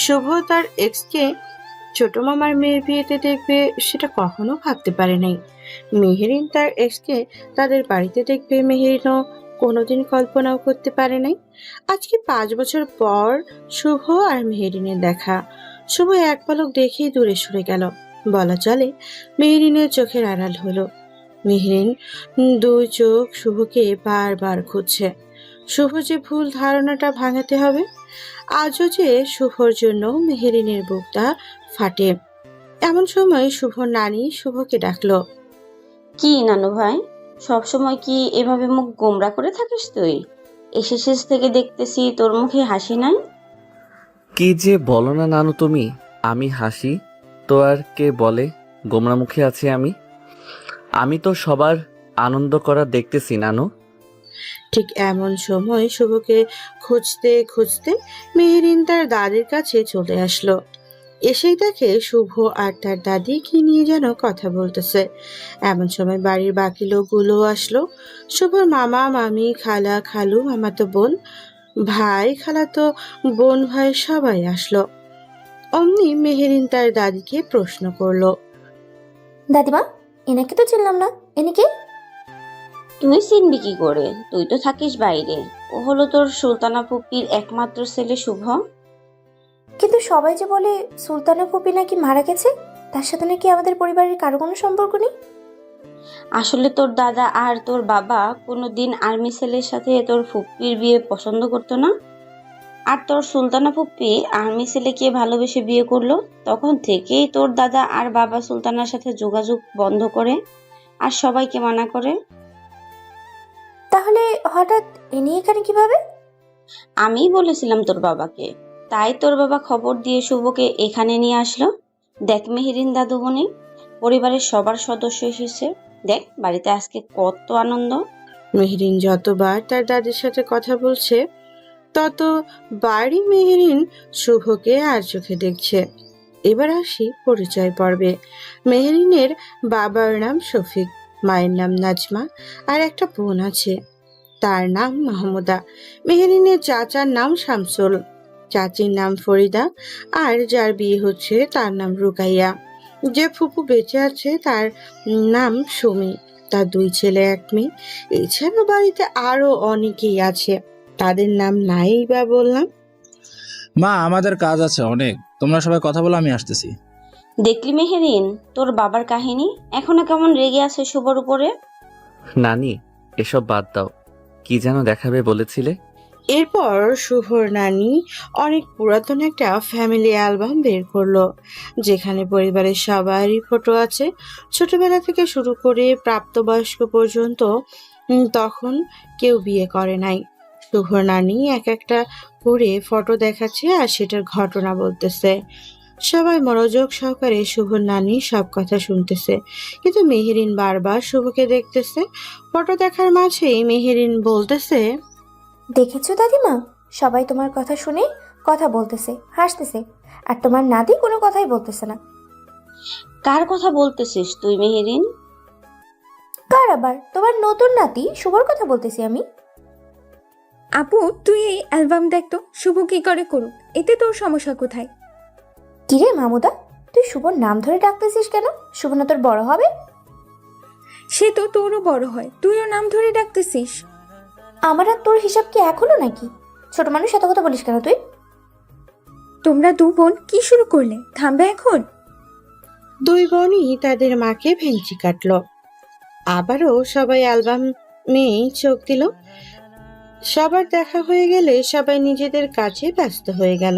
শুভ তার এক্সকে ছোট মামার মেয়ের বিয়েতে দেখবে সেটা কখনো ভাবতে পারে নাই। মেহেরিন তার এক্সকে তাদের বাড়িতে দেখবে মেহেরিনও কোনোদিন কল্পনাও করতে পারে নাই। আজকে 5 বছর পর শুভ আর মেহেরিনের দেখা। শুভ এক পলক দেখেই দূরে সরে গেল, বলা চলে মেহেরিনের চোখের আড়াল হলো। মেহেরিন দুই চোখ শুভকে বারবার খুঁজছে। শুভ যে ভুল ধারণাটা ভাঙাতে হবে। আজও যে শুভর জন্য মেহেরিনের বুকটা ফাটে। এমন সময় শুভর নানি শুভকে ডাকলো। কি নানু ভাই, সবসময় কি এভাবে মুখ গোমড়া করে থাকিস তুই? এসেছিস থেকে দেখতেছি তোর মুখে হাসি নাই। কি যে বলো না নানু তুমি। আমি হাসি তো আর কে বলে গোমরা মুখে আছি আমি? আমি তো সবার আনন্দ করা দেখতেছি নানু। ঠিক এমন সময় শুভকে খুঁজতে খুঁজতে মেহেরিন তার দাদির কাছে চলে আসলো। এসেই দেখে শুভ আর তার দাদি কি নিয়ে যেন কথা বলতেছে। এমন সময় বাড়ির বাকি লোকগুলো আসলো। শুভর মামা মামি খালা খালু মামাতো বোন ভাই খালাতো বোন ভাই সবাই আসলো। অমনি মেহেরিন তার দাদিকে প্রশ্ন করলো। দাদিমা, এনাকে তো চিনলাম না, এনি কে? তুই চিনবি কি করে? তুই তো থাকিস বাইরে। ও হলো তোর সুলতানা ফুপির একমাত্র ছেলে শুভ। কিন্তু সবাই যে বলে সুলতানা ফুপি নাকি মারা গেছে, তার সাথে নাকি আমাদের পরিবারের কারো কোনো সম্পর্ক নেই। আসলে তোর দাদা আর তোর বাবা কোনোদিন আর্মি ছেলের সাথে তোর ফুপ্পির বিয়ে পছন্দ করতো না। আর তোর সুলতানা ফুপ্পি আর্মি ছেলেকে ভালোবেসে বিয়ে করলো। তখন থেকেই তোর দাদা আর বাবা সুলতানার সাথে যোগাযোগ বন্ধ করে আর সবাইকে মানা করে। তাহলে হঠাৎ এনি এখানে কিভাবে? আমিই বলেছিলাম তোর বাবাকে, তাই তোর বাবা খবর দিয়ে শুভকে এখানে নিয়ে আসলো। দেখ মেহেরিন দাদুমণি, পরিবারের সবার সদস্য এসেছে। দেখ বাড়িতে আজকে কত আনন্দ। মেহেরিন যতবার তার দাদির সাথে কথা বলছে ততবারই মেহেরিন শুভকে আর চোখে দেখছে। এবার আসি পরিচয় পর্বে। মেহেরিনের বাবার নাম শফিক, মায়ের নাম নাজমা, আর একটা বোন আছে, তার নাম মাহমুদা। মেহেরিনের চাচার নাম শামসুল, চাচির নাম ফরিদা, আর যার বিয়ে হচ্ছে তার নাম রুকাইয়া। যে ফুপু বেঁচে আছে তার নাম সুমি। তার 2 ছেলে 1 মেয়ে। এছাড়া বাড়িতে আরো অনেকেই আছে, তাদের নাম নাই বা বললাম। মা, আমাদের কাজ আছে অনেক, তোমরা সবাই কথা বলো, আমি আসতেছি। দেখলি মেহেরিন তোর বাবার কাহিনী? এখনো কেমন রেগে আছে শুভর উপরে। নানি, এসব বাদ দাও। কি যেন দেখাবে বলেছিলে? এরপর শুভর নানি অনেক পুরাতন একটা ফ্যামিলি অ্যালবাম বের করলো, যেখানে পরিবারের সবারই ফটো আছে, ছোটবেলা থেকে শুরু করে প্রাপ্তবয়স্ক পর্যন্ত। তখন কেউ বিয়ে করে নাই। শুভর নানি এক একটা করে ফটো দেখাচ্ছে আর সেটার ঘটনা বলতেছে। সবাই মনোযোগ সহকারে শুভর নানি সব কথা শুনতেছে, কিন্তু মেহেরিন বারবার শুভকে দেখতেছে। ফটো দেখার মাঝেই মেহেরিন বলতেছে। দেখেছো দাদিমা, সবাই তোমার কথা শুনে কথা বলতেছে, হাসতেছে, আর তোমার নাতি কোনো কথাই বলতেছে না। কার কথা বলতেছিস তুই মেহেরিন? কার আবার? তোমার নতুন নাতি শুভর কথা বলতেছি আমি। আপু, তুই এই অ্যালবাম দেখ তো, শুভ কি করে করুক, এতে তোর সমস্যা কোথায়? কিরে মামুদা, তুই শুভর নাম ধরে ডাকতেছিস কেন? শুভ না তোর বড় হবে? সে তো তোরও বড় হয়, তুইও নাম ধরে ডাকতেছিস। আমার আর তোর হিসাব কি এখনো নাকি? ছোট মানুষ এত কথা বলিস কেন তুই? তোমরা 2 বোন কি শুরু করলে? থামবে এখন? 2 বোনই তাদের মাকে ভেঙচি কাটলো। আবারও সবাই অ্যালবামে চোখ দিল। সবার দেখা হয়ে গেলে সবাই নিজেদের কাজে ব্যস্ত হয়ে গেল,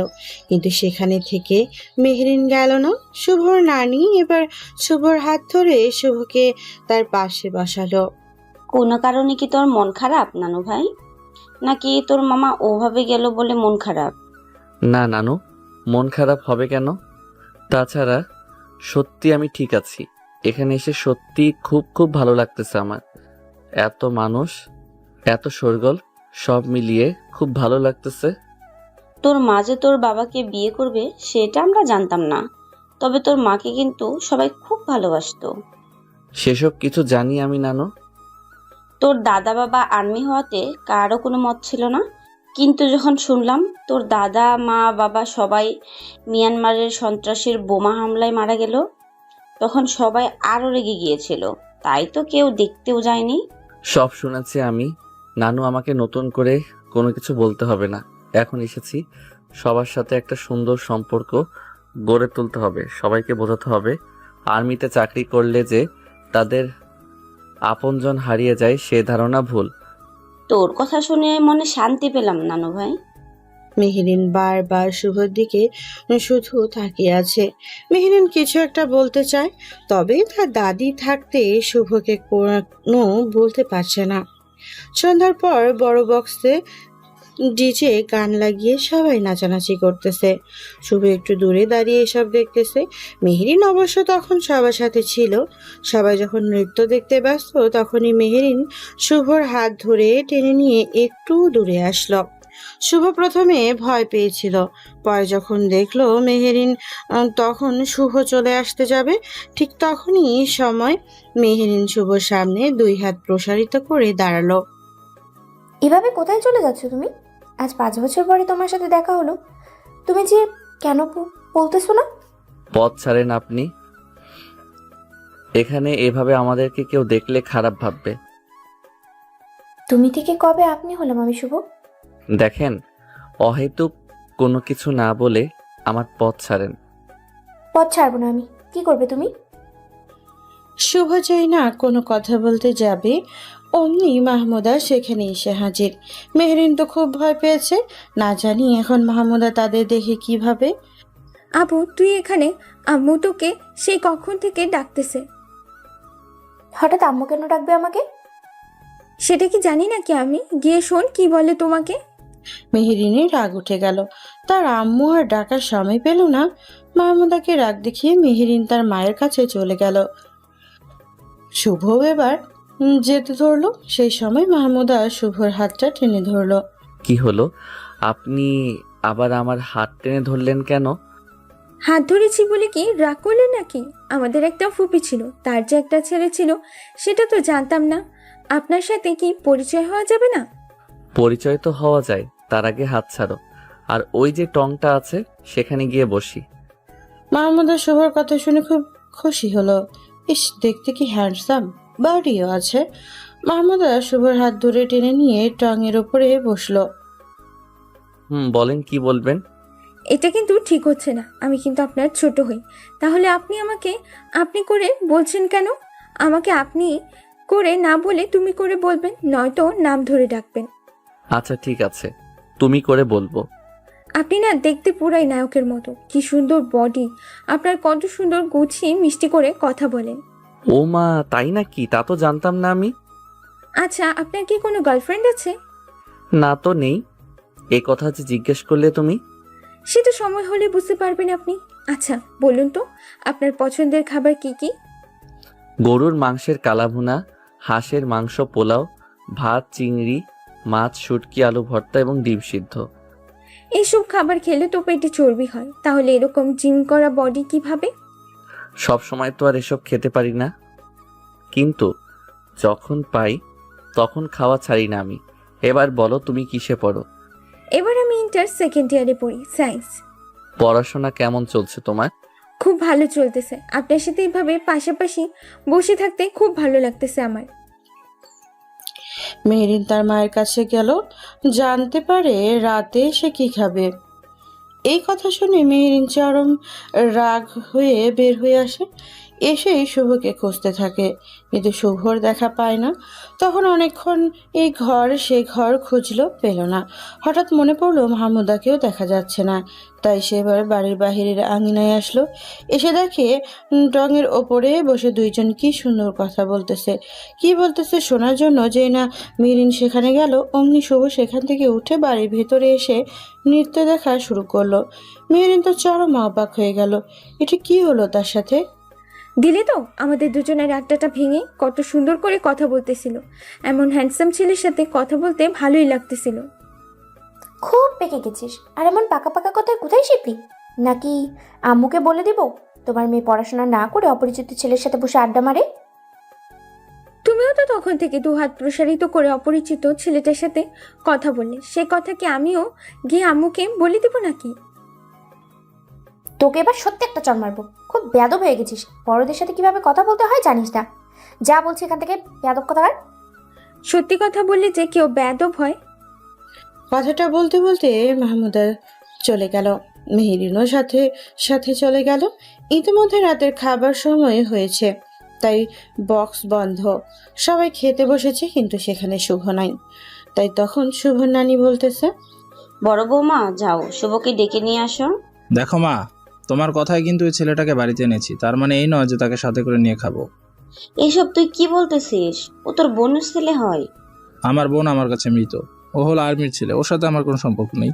কিন্তু সেখানে থেকে মেহেরিন গেল না। শুভর নানি এবার শুভর হাত ধরে শুভকে তার পাশে বসালো। কোনো কারণে কি তোর মন খারাপ নানু ভাই? নাকি তোর মামা ওভাবে গেল বলে মন খারাপ? না নানু, মন খারাপ হবে কেন? তাছাড়া সত্যি আমি ঠিক আছি। এখানে এসে সত্যি খুব খুব ভালো লাগতেছে আমার। এত মানুষ, এত শোরগোল, সব মিলিয়ে খুব ভালো লাগতেছে। তোর মা যে তোর বাবাকে বিয়ে করবে সেটা আমরা জানতাম না, তবে তোর মাকে কিন্তু সবাই খুব ভালোবাসতো। সেসব কিছু জানি আমি নানু। তোর দাদা বাবা আর্মি হওয়াতে কারো কোনো মত ছিল না, কিন্তু যখন শুনলাম তোর দাদা মা বাবা সবাই মিয়ানমারের সন্ত্রাসের বোমা হামলায় মারা গেল, তখন সবাই আরো রেগে গিয়েছিল। তাই তো কেউ দেখতেও যায়নি। সব শুনেছি আমি। নানু, আমাকে নতুন করে কোনো কিছু বলতে হবে না। এখন এসেছি, সবার সাথে একটা সুন্দর সম্পর্ক গড়ে তুলতে হবে। সবাইকে বোঝাতে হবে আর্মিতে চাকরি করলে যে তাদের আপনজন হারিয়ে যায় সে ধারণা ভুল। তোর কথা শুনে মনে শান্তি পেলাম নানু ভাই। মেহেরিন বারবার শুভর দিকে শুধু তাকিয়ে আছে। মেহেরিন কিছু একটা বলতে চায়, তবে তার দাদি থাকতে শুভকে কোনো বলতে পারছে না। সন্ধ্যার পর বড় বক্সে ডিজে গান লাগিয়ে সবাই নাচানাচি করতেছে। শুভ একটু দূরে দাঁড়িয়ে এসব দেখতেছে। মেহেরিন অবশ্য তখন সবার সাথে ছিল। সবাই যখন নৃত্য দেখতে ব্যস্ত তখনই মেহেরিন শুভর হাত ধরে টেনে নিয়ে একটু দূরে আসলো। শুভ প্রথমে ভয় পেয়েছিল, পরে যখন দেখলো মেহেরিন তখন শুভ চলে আসতে যাবে, ঠিক তখনই সময় মেহেরিন শুভর সামনে 2 হাত প্রসারিত করে দাঁড়ালো। এভাবে কোথায় চলে যাচ্ছ তুমি? আজ 5 বছর পরে তোমার সাথে দেখা হলো, তুমি যে কেন বলতেছো না? পথ ছাড়েন আপনি। এখানে এভাবে আমাদেরকে কেউ দেখলে খারাপ ভাববে। তুমি থেকে কবে আপনি হলাম আমি শুভ? দেখেন, অহেতুক কোনো কিছু না বলে আমার পথ ছাড়েন। পথ ছাড়বো না আমি। কি করবে তুমি? শুভ চাই না কোনো কথা বলতে যাবে, অমনি মাহমুদা সেখানে এসে হাজির। মেহরিন তো খুব ভয় পেয়েছে, না জানি এখন মাহমুদা তাদের দেখে কিভাবে। আপু তুই এখানে? আম্মু তোকে সেই কখন থেকে ডাকতেছে। হঠাৎ আম্মু কেন ডাকবে আমাকে? সেটা কি জানি নাকি আমি? গিয়ে শোন কি বলে তোমাকে। মেহরিনের রাগ উঠে গেল, তার আম্মু আর ডাকার সময় পেল না। মাহমুদাকে রাগ দেখিয়ে মেহরিন তার মায়ের কাছে চলে গেল। শুভ এবার যেতে ধরলো, সেই সময় মাহমুদা শুভর হাতটা টেনে ধরলো। কি হলো? আপনি আবার আমার হাত টেনে ধরলেন কেন? হাত ধরেছি বলে কি রাগ করলে নাকি? আমাদের একটা ফুপি ছিল, তার যে একটা ছেলে ছিল সেটা তো জানতাম না। আপনার সাথে কি পরিচয় হওয়া যাবে না? পরিচয় তো হওয়া যায়, তার আগে হাত ছাড়ো। আর ওই যে টংটা আছে সেখানে গিয়ে বসি। মাহমুদা শুভর কথা শুনে খুব খুশি হলো। ইস, দেখতে কি হ্যান্ডসাম, বডিও আছে। মাহমুদা শুভর হাত ধরে টেনে নিয়ে টঙের ওপরে বসলো। বলেন, কি বলবেন? এটা কিন্তু ঠিক হচ্ছে না। আমি কিন্তু আপনার ছোট হই, তাহলে আপনি আমাকে আপনি করে বলছেন কেন? আমাকে আপনি করে না বলে তুমি করে বলবেন, নয়তো নাম ধরে ডাকবেন। আচ্ছা ঠিক আছে, তুমি করে বলবো। আপনি না দেখতে পুরাই নায়কের মতো। কি সুন্দর বডি আপনার, কত সুন্দর গুছিয়ে মিষ্টি করে কথা বলেন। ও মা, তাই নাকি? তা তো জানতাম না আমি। আচ্ছা, আপনার কি কোনো গার্লফ্রেন্ড আছে? না তো নেই। এ কথা যে জিজ্ঞেস করলে তুমি। সেটা সময় হলে বুঝতে পারবেন আপনি। আচ্ছা বলুন তো, আপনার পছন্দের খাবার কি কি? গরুর মাংসের কালাভুনা, হাঁসের মাংস পোলাও, ভাত, চিংড়ি মাছ, শুটকি, আলু ভর্তা এবং ডিম সিদ্ধ। এইসব খাবার খেলে তো পেটে চর্বি হয়, তাহলে এরকম জিম করা বডি কিভাবে? সব সময় তো আর এসব খেতে পারি না, কিন্তু যখন পাই তখন খাওয়া ছাড়ি না আমি। এবার বলো, তুমি কিসে পড়ো? এবার আমি ইন্টার সেকেন্ড ইয়ারে পড়ি, সায়েন্স। পড়াশোনা কেমন চলছে তোমার? খুব ভালো চলতেছে। আপনার সাথে এইভাবে পাশাপাশি বসে থাকতে খুব ভালো লাগতেছে আমার। মেহরিন তার মায়ের কাছে গেল, জানতে পারে রাতে সে কি খাবে। এই কথা শুনে মেহরিন চরম রাগ হয়ে বের হয়ে আসে। এসেই শুভকে খুঁজতে থাকে, কিন্তু শুভর দেখা পায় না। তখন অনেকক্ষণ এই ঘর সে ঘর খুঁজলো, পেল না। হঠাৎ মনে পড়লো মাহমুদাকেও দেখা যাচ্ছে না, তাই সে এবার বাড়ির বাহিরের আঙিনায় আসলো। এসে দেখে টঙের ওপরে বসে দুইজন কি সুন্দর কথা বলতেছে। কি বলতেছে শোনার জন্য যেই না মেহরিন সেখানে গেল, অমনি শুভ সেখান থেকে উঠে বাড়ির ভেতরে এসে নৃত্য দেখা শুরু করলো। মেহরিন তো চরম অবাক হয়ে গেল, এটা কি হলো তার সাথে। দিলে তো আমাদের দুজনের আড্ডাটা ভেঙে। কত সুন্দর করে কথা বলতেছিল, এমন হ্যান্ডসাম ছেলের সাথে কথা বলতে ভালোই লাগতেছিল। খুব পেকে গেছিস। আর এমন পাকা পাকা কথায় কোথায় শিখলি? নাকি আম্মুকে বলে দিব তোমার মেয়ে পড়াশোনা না করে অপরিচিত ছেলের সাথে বসে আড্ডা মারে? তুমিও তো তখন থেকে দু হাত প্রসারিত করে অপরিচিত ছেলেটার সাথে কথা বললে, সে কথা কি আমিও গিয়ে আম্মুকে বলে দিব নাকি? তোকে এবার সত্যি একটা চড় মারবো। খুব বেয়াদব হয়ে গেছিস, বড়দের সাথে কিভাবে কথা বলতে হয় জানিস না। যা বলছি এখান থেকে, বেয়াদব কথাকার। সত্যি কথা বললে যে কেউ বেয়াদব হয়? কথাটা বলতে বলতে মাহমুদা চলে গেল। মেহেরিনও সাথে সাথে চলে গেল। ইতিমধ্যে রাতের খাবার সময় হয়েছে, তাই বক্স বন্ধ। সবাই খেতে বসেছে, কিন্তু সেখানে শুভ নাই। তাই তখন শুভর নানি বলতেছে, বড় বৌমা যাও, শুভকে ডেকে নিয়ে আসো। দেখো মা, তোমার কথায় কিন্তু ওই ছেলেটাকে বাড়িতে এনেছি, তার মানে এই নয় যে তাকে সাথে করে নিয়ে খাবো। এইসব তুই কি বলতেছিস? ও তোর বোনের ছেলে হয়। আমার বোন আমার কাছে মৃত, ও হলো আর্মির ছেলে, ওর সাথে আমার কোনো সম্পর্ক নেই।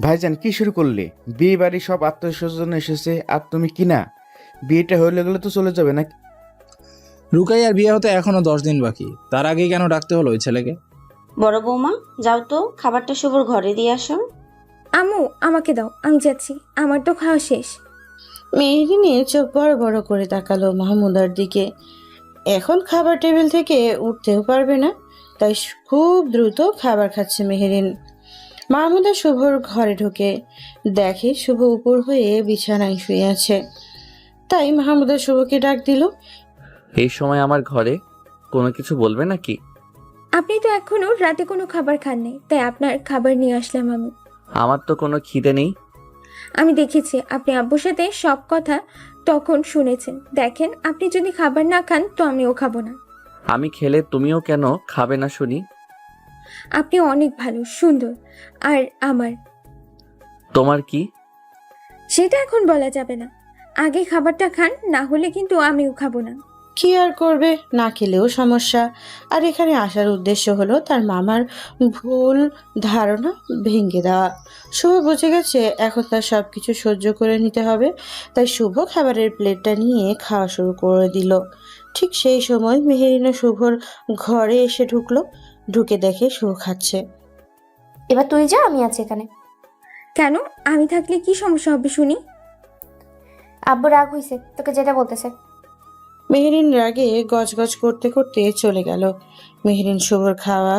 ভাইজান কি শুরু করলে? বিয়ে বাড়ি সব আত্মীয় স্বজন এসেছে আর তুমি কি না? বিয়েটা হয়ে গেলে তো চলে যাবে না? রুকাইয়ার বিয়ে হতে এখনো 10 দিন বাকি, তার আগেই কেন ডাকতে হলো ওই ছেলেকে? বড় বৌমা যাও তো, খাবারটা শুভর ঘরে দিয়ে আসো। আম্মু আমাকে দাও, আমি যাচ্ছি, আমার তো খাওয়া শেষ। মেহেরিনে চোখ বড় বড় করে তাকালো মাহমুদার দিকে। এখন খাবার টেবিল থেকে উঠতেও পারবে না, তাই খুব দ্রুত খাবার খাচ্ছে মেহেরিন। মাহমুদা শুভর ঘরে ঢুকে দেখে শুভ উপর হয়ে বিছানায় শুয়ে আছে। তাই মাহমুদা শুভকে ডাক দিল। এই সময় আমার ঘরে কোনো কিছু বলবে নাকি? আপনি তো এখনো রাতে কোনো খাবার খাননি, তাই আপনার খাবার নিয়ে আসলাম আমি। আমার তো কোনো খিদে নেই। আমি দেখেছি আপনি আব্বুর সাথে সব কথা তখন শুনেছেন। দেখেন, আপনি যদি খাবার না খান তো আমিও খাবো না। আমি খেলে তুমিও কেন খাবে না শুনি? আপনি অনেক ভালো, সুন্দর। আর আমার তোমার কি? সেটা এখন বলা যাবে না। আগে খাবারটা খান, না হলে কিন্তু আমিও খাবো না। কি আর করবে, না খেলেও সমস্যা। আর এখানে আসার উদ্দেশ্য হলো তার মামার ভুল ধারণা ভেঙে দেওয়া। শুভ বুঝে গেছে এখন তার সব কিছু সহ্য করে নিতে হবে, তাই শুভ খাবারের প্লেটটা নিয়ে খাওয়া শুরু করে দিল। ঠিক সেই সময় মেহেরিনা শুভর ঘরে এসে ঢুকলো। ঢুকে দেখে শুভ খাচ্ছে। এবার তুই যা, আমি আছি এখানে। কেন? আমি থাকলে কি সমস্যা হবে শুনি? আব্বু রাগ হইছে, তোকে যেটা বলতেছে। মেহেরিন রাগে গজগজ করতে করতে চলে গেল। মেহেরিন শুভর খাওয়া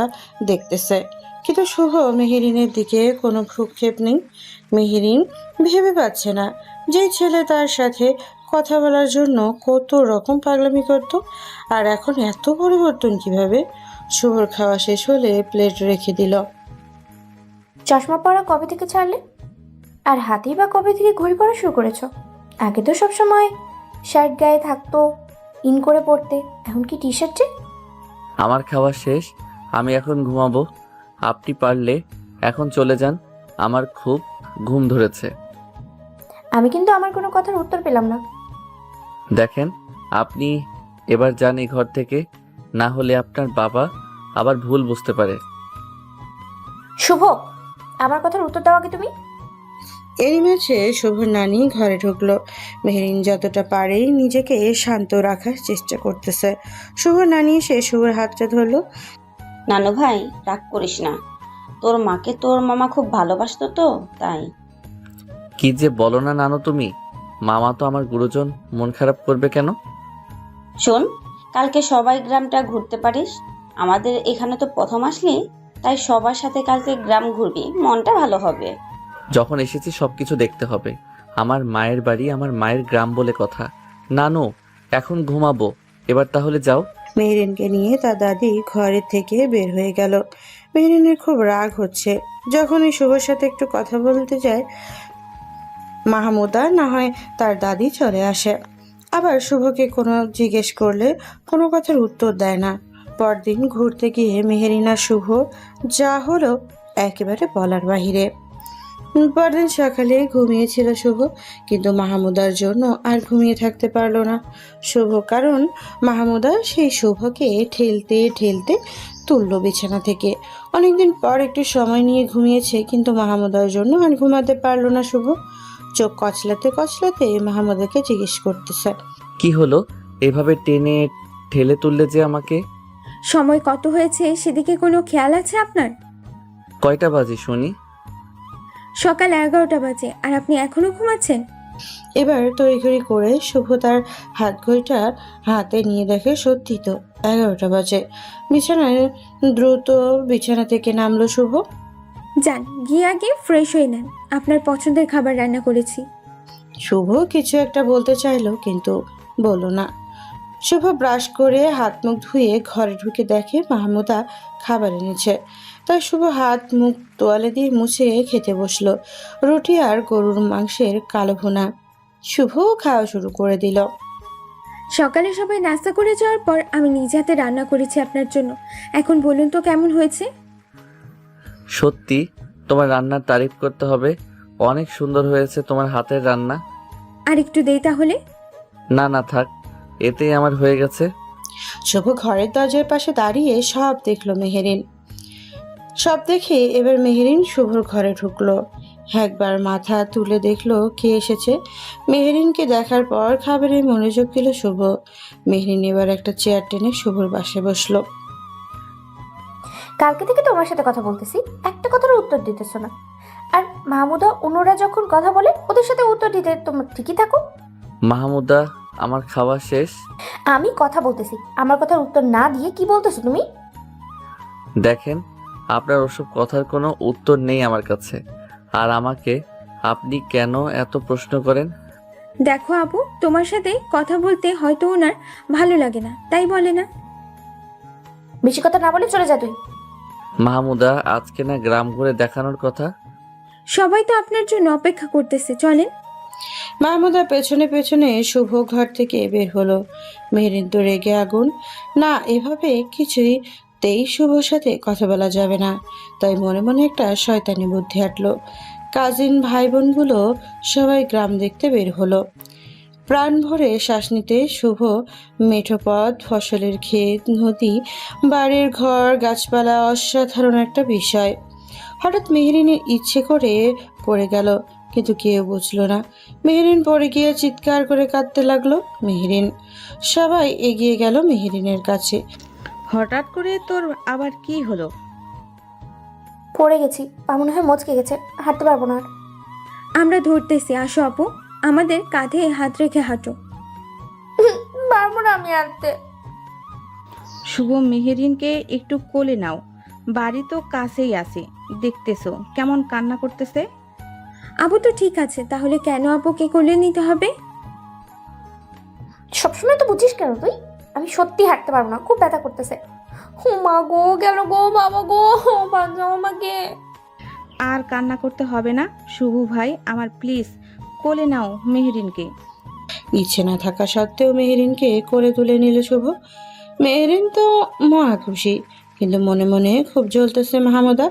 দেখতেছে, কিন্তু শুভ মেহেরিনের দিকে কোনো ভ্রুক্ষেপ নেই। মেহেরিন ভেবে পাচ্ছে না যে ছেলে তার সাথে কথা বলার জন্য কত রকম পাগলামি করত, আর এখন এত পরিবর্তন কিভাবে। শুভর খাওয়া শেষ হলে প্লেট রেখে দিল। চশমা পরা কবে থেকে ছাড়লে? আর হাতেই বা কবে থেকে ঘড়ি পরা শুরু করেছো? আগে তো সবসময় শার্ট গায়ে থাকতো, ইন করে পড়তে, এখন কি টি শার্ট যে? আমার খাওয়া শেষ, আমি এখন ঘুমাবো। আপনি পারলে এখন চলে যান, আমার খুব ঘুম ধরেছে। আমি কিন্তু আমার কোনো কথার উত্তর পেলাম না। দেখেন, আপনি এবার যান এই ঘর থেকে, না হলে আপনার বাবা আবার ভুল বুঝতে পারে। শুভ, আমার কথার উত্তর দাও আগে তুমি। এরই মাঝে শুভর নানি ঘরে ঢুকলো। মেহেরিন যতটা পারে নিজেকে শান্ত রাখার চেষ্টা করতেছে। শুভর নানি এসে শুভর হাতটা ধরলো। নানু ভাই রাগ করিস না, তোর মাকে তোর মামা খুব ভালোবাসতো তো তাই। কি যে বলো না নানু তুমি, মামা তো আমার গুরুজন, মন খারাপ করবে কেন? শোন, কালকে সবাই গ্রামটা ঘুরতে পারিস, আমাদের এখানে তো প্রথম আসলি, তাই সবার সাথে কালকে গ্রাম ঘুরবি, মনটা ভালো হবে। যখন এসেছি সবকিছু দেখতে হবে। আমার মায়ের বাড়ি, আমার মায়ের গ্রাম বলে কথা। নানু এখন ঘুমাবো, এবার তাহলে যাও। মেহেরিনকে নিয়ে তার দাদি ঘরের থেকে বের হয়ে গেল। মেহেরিনের খুব রাগ হচ্ছে। যখনই শুভর সাথে একটু কথা বলতে যায়, মাহমুদা না হয় তার দাদি চলে আসে। আবার শুভকে কোনো জিজ্ঞেস করলে কোনো কথার উত্তর দেয় না। পরদিন ঘুরতে গিয়ে মেহেরিনা শুভ যা হলো একেবারে বলার বাহিরে। পরদিন সকালে ঘুমিয়েছিল শুভ, কিন্তু মাহমুদার জন্য আর ঘুমিয়ে থাকতে পারলো না শুভ, কারণ মাহমুদা সেই শুভকে ঠেলতে ঠেলতে তুললো বিছানা থেকে। অনেকদিন পর একটু সময় নিয়ে ঘুমিয়েছে, কিন্তু মাহমুদার জন্য আর ঘুমাতে পারলো না শুভ। চোখ কচলাতে কচলাতে মাহমুদাকে জিজ্ঞেস করতেছে, কি হলো? এভাবে টেনে ঠেলে তুললে যে আমাকে। সময় কত হয়েছে সেদিকে কোনো খেয়াল আছে আপনার? কয়টা বাজে শুনি? সকাল 11টা বাজে, আর আপনি এখনো ঘুমাচ্ছেন? এবার তড়িঘড়ি করে শুভ তার হাত ঘড়িটা হাতে নিয়ে দেখে সত্যি তো 11টা বাজে। দ্রুত বিছানা থেকে নামলো শুভ। যান, গিয়ে আগে ফ্রেশ হয়ে নেন, আপনার পছন্দের খাবার রান্না করেছি। শুভ কিছু একটা বলতে চাইলো কিন্তু বলল না। শুভ ব্রাশ করে হাত মুখ ধুয়ে ঘরে ঢুকে দেখে মাহমুদা খাবার এনেছে। তাই শুভ হাত মুখ তোয়ালে দিয়ে মুছে খেতে বসলো। রুটি আর গরুর মাংসের কালো ভুনা। শুভ খাওয়া শুরু করে দিল। সকালে সবাই নাস্তা করে যাওয়ার পর আমি নিজ হাতে রান্না করেছি আপনার জন্য। এখন বলুন তো কেমন হয়েছে? সত্যি তোমার রান্নার তারিফ করতে হবে, অনেক সুন্দর হয়েছে তোমার হাতের রান্না। আর একটু দেই তাহলে। না না থাক, এতেই আমার হয়ে গেছে। শুভ ঘরের দরজার পাশে দাঁড়িয়ে সব দেখলো মেহেরিন। সব দেখে এবার মেহেরিন শুভর ঘরে ঢুকলো। একবার মাথা তুলে দেখলো কে এসেছে। মেহেরিনকে দেখার পর খাবারে মনোযোগ দিল শুভ। মেহেরিন এবার একটা চেয়ার টেনে শুভর পাশে বসলো। কালকে থেকে তোমার সাথে কথা বলতেছি, একটা কথার উত্তর দিতেছো না। আর মাহমুদা অন্যরা যখন কথা বলে ওদের সাথে উত্তর দিতে তোমার ঠিকই থাকো। মাহমুদা, আমার খাওয়া শেষ। আমি কথা বলতেছি, আমার কথার উত্তর না দিয়ে কি বলতেছো তুমি? দেখেন, আপনার ওসব কথার কোনো উত্তর নেই আমার কাছে। আর আমাকে আপনি কেন এত প্রশ্ন করেন? দেখো আপু, তোমার সাথে কথা বলতে হয়তো ওনার ভালো লাগে না, তাই বলে না। বেশি কথা না বলে চলে যা তুই। মাহমুদা, আজকে না গ্রাম ঘুরে দেখানোর কথা? সবাই তো আপনার জন্য অপেক্ষা করতেছে, চলেন। মাহমুদা পেছনে পেছনে শুভ ঘর থেকে বের হলো। মেহেরিন তো রেগে আগুন। না, এভাবে কিছুতেই শুভর সাথে কথা বলা যাবে না। তাই মনে মনে একটা শয়তানি বুদ্ধি হাঁটলো। কাজিন ভাই বোনগুলো সবাই গ্রাম দেখতে বের হলো। প্রাণ ভরে শ্বাস নিতে শুভ মেঠো পথ, ফসলের ক্ষেত, নদী, বাড়ির ঘর, গাছপালা, অসাধারণ একটা বিষয়। হঠাৎ মেহেরিনের ইচ্ছে করে পড়ে গেল, কিন্তু কেউ বুঝলো না। মেহেরিন পড়ে গিয়ে চিৎকার করে কাঁদতে লাগলো। মেহেরিন। সবাই এগিয়ে গেল মেহেরিনের কাছে। হঠাৎ করে তোর আবার কি হলো? পড়ে গেছি, পা মনে হয় মচকে গেছে, হাঁটতে পারবো না আর। আমরা ধরতেছি, আসো আপু, আমাদের কাঁধে হাত রেখে হাঁটো। পারবো না আমি হাঁটতে। শুভ, মেহেরিনকে একটু কোলে নাও, বাড়ি তো কাছেই আছে, দেখতেছো কেমন কান্না করতেছে। আপু তো ঠিক আছে, তাহলে কেন আপুকে কোলে নিতে হবে? সবসময় তো বুঝিস কেন তুই? আমি সত্যি হাঁটতে পারবো না, খুব ব্যথা করতেছে। ও মা গো, গেল গো, বাবা গো, বাঁচাও আমাকে। আর কান্না করতে হবে না শুভ ভাই আমার, প্লিজ কোলে নাও মেহেরিনকে। ইচ্ছে না থাকা সত্ত্বেও মেহেরিনকে কোলে তুলে নিল শুভ। মেহেরিন তো মহা খুশি, কিন্তু মনে মনে খুব জ্বলতেছে মাহমুদা।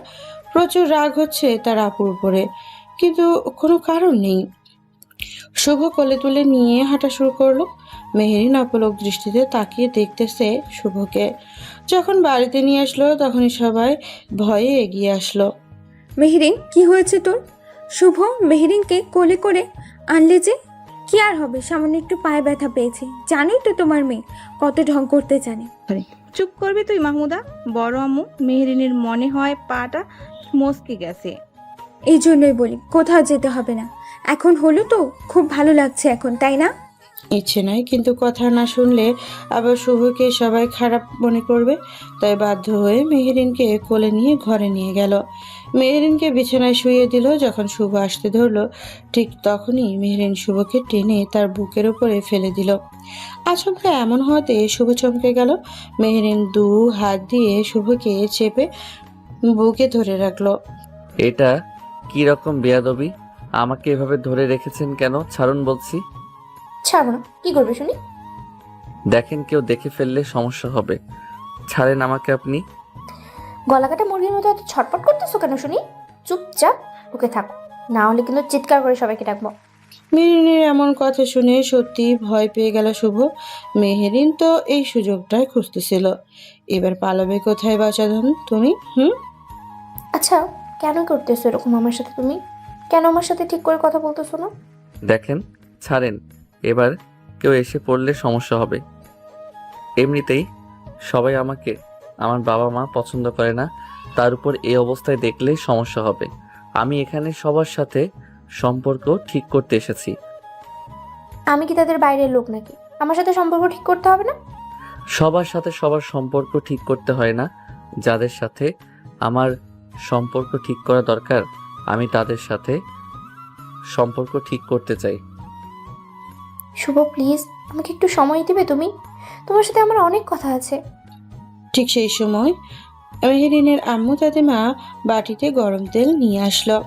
প্রচুর রাগ হচ্ছে তার আপুর উপরে, কিন্তু কোনো কারণ নেই। শুভ কোলে তুলে নিয়ে হাঁটা শুরু করলো। মেহেরিন অপলক দৃষ্টিতে তাকিয়ে দেখতেছে শুভকে। যখন বাড়িতে নিয়ে আসলো তখনই সবাই ভয়ে এগিয়ে আসলো। মেহেরিন, কি হয়েছে তোর? শুভ মেহেরিনকে কোলে করে আনলে যে? কি আর হবে, সামান্য একটু পায়ে ব্যথা পেয়েছে। জানোই তো তোমার মেয়ে কত ঢং করতে জানে। চুপ করবি তুই মাহমুদা। বড় আম্মু, মেহেরিনের মনে হয় পাটা মচকে গেছে। এই জন্যই বলি কোথাও যেতে হবে না। এখন হলো তো, খুব ভালো লাগছে এখন, তাই না? ইচ্ছে নাই, কিন্তু কথা না শুনলে আবার শুভকে সবাই খারাপ মনে করবে। তাই বাধ্য হয়ে মেহেরিনকে কোলে নিয়ে ঘরে নিয়ে গেল। মেহেরিনকে বিছানায় শুইয়ে দিল। যখন শুভ আসতে ধরলো ঠিক তখনই মেহেরিন শুভকে টেনে তার বুকের উপরে ফেলে দিল। আচমকা এমন হওয়াতে শুভ চমকে গেল। মেহেরিন দু হাত দিয়ে শুভকে চেপে বুকে ধরে রাখলো। এটা কি রকম বেয়াদবি? আমাকে এভাবে ধরে রেখেছেন কেন? ছাড়ুন বলছি। ছাড়বো না, কি করবে শুনি? দেখেন, কেউ দেখে ফেললে সমস্যা হবে। ছাড়েন আমাকে আপনি। গলা কাটা মুরগির মতো এত ছটপট করতেছো কেন শুনি? চুপচাপ ওকে থাকো, না হলে কিন্তু চিৎকার করে সবাইকে ডাকবো। মেহেরিনের এমন কথা শুনে সত্যি ভয় পেয়ে গেল শুভ। মেহেরিন তো এই সুযোগটাই খুঁজতেছিল। এবার পালাবে কোথায় বাচাধন তুমি? আচ্ছা, কেন করতেছো এরকম আমার সাথে তুমি? কেন আমার সাথে ঠিক করে কথা বলতেছো না? দেখেন, ছাড়েন। এবার কেউ এসে পড়লে সমস্যা হবে। এমনিতেই সবাই আমাকে আমার বাবা মা পছন্দ করে না, তার উপর এই অবস্থায় দেখলে সমস্যা হবে। আমি এখানে সবার সাথে সম্পর্ক ঠিক করতে এসেছি। আমি কি তাদের বাইরের লোক নাকি? আমার সাথে সম্পর্ক ঠিক করতে হবে না? সবার সাথে সবার সম্পর্ক ঠিক করতে হয় না। যাদের সাথে আমার সম্পর্ক ঠিক করা দরকার, আমি তাদের সাথে সম্পর্ক ঠিক করতে চাই। শুভ প্লিজ, আমাকে একটু সময় দিবে তুমি? তোমার সাথে আমার অনেক কথা আছে। ঠিক সেই সময় মেহেরিনের আম্মু দাদিমা বাটিতে গরম তেল নিয়ে আসলো।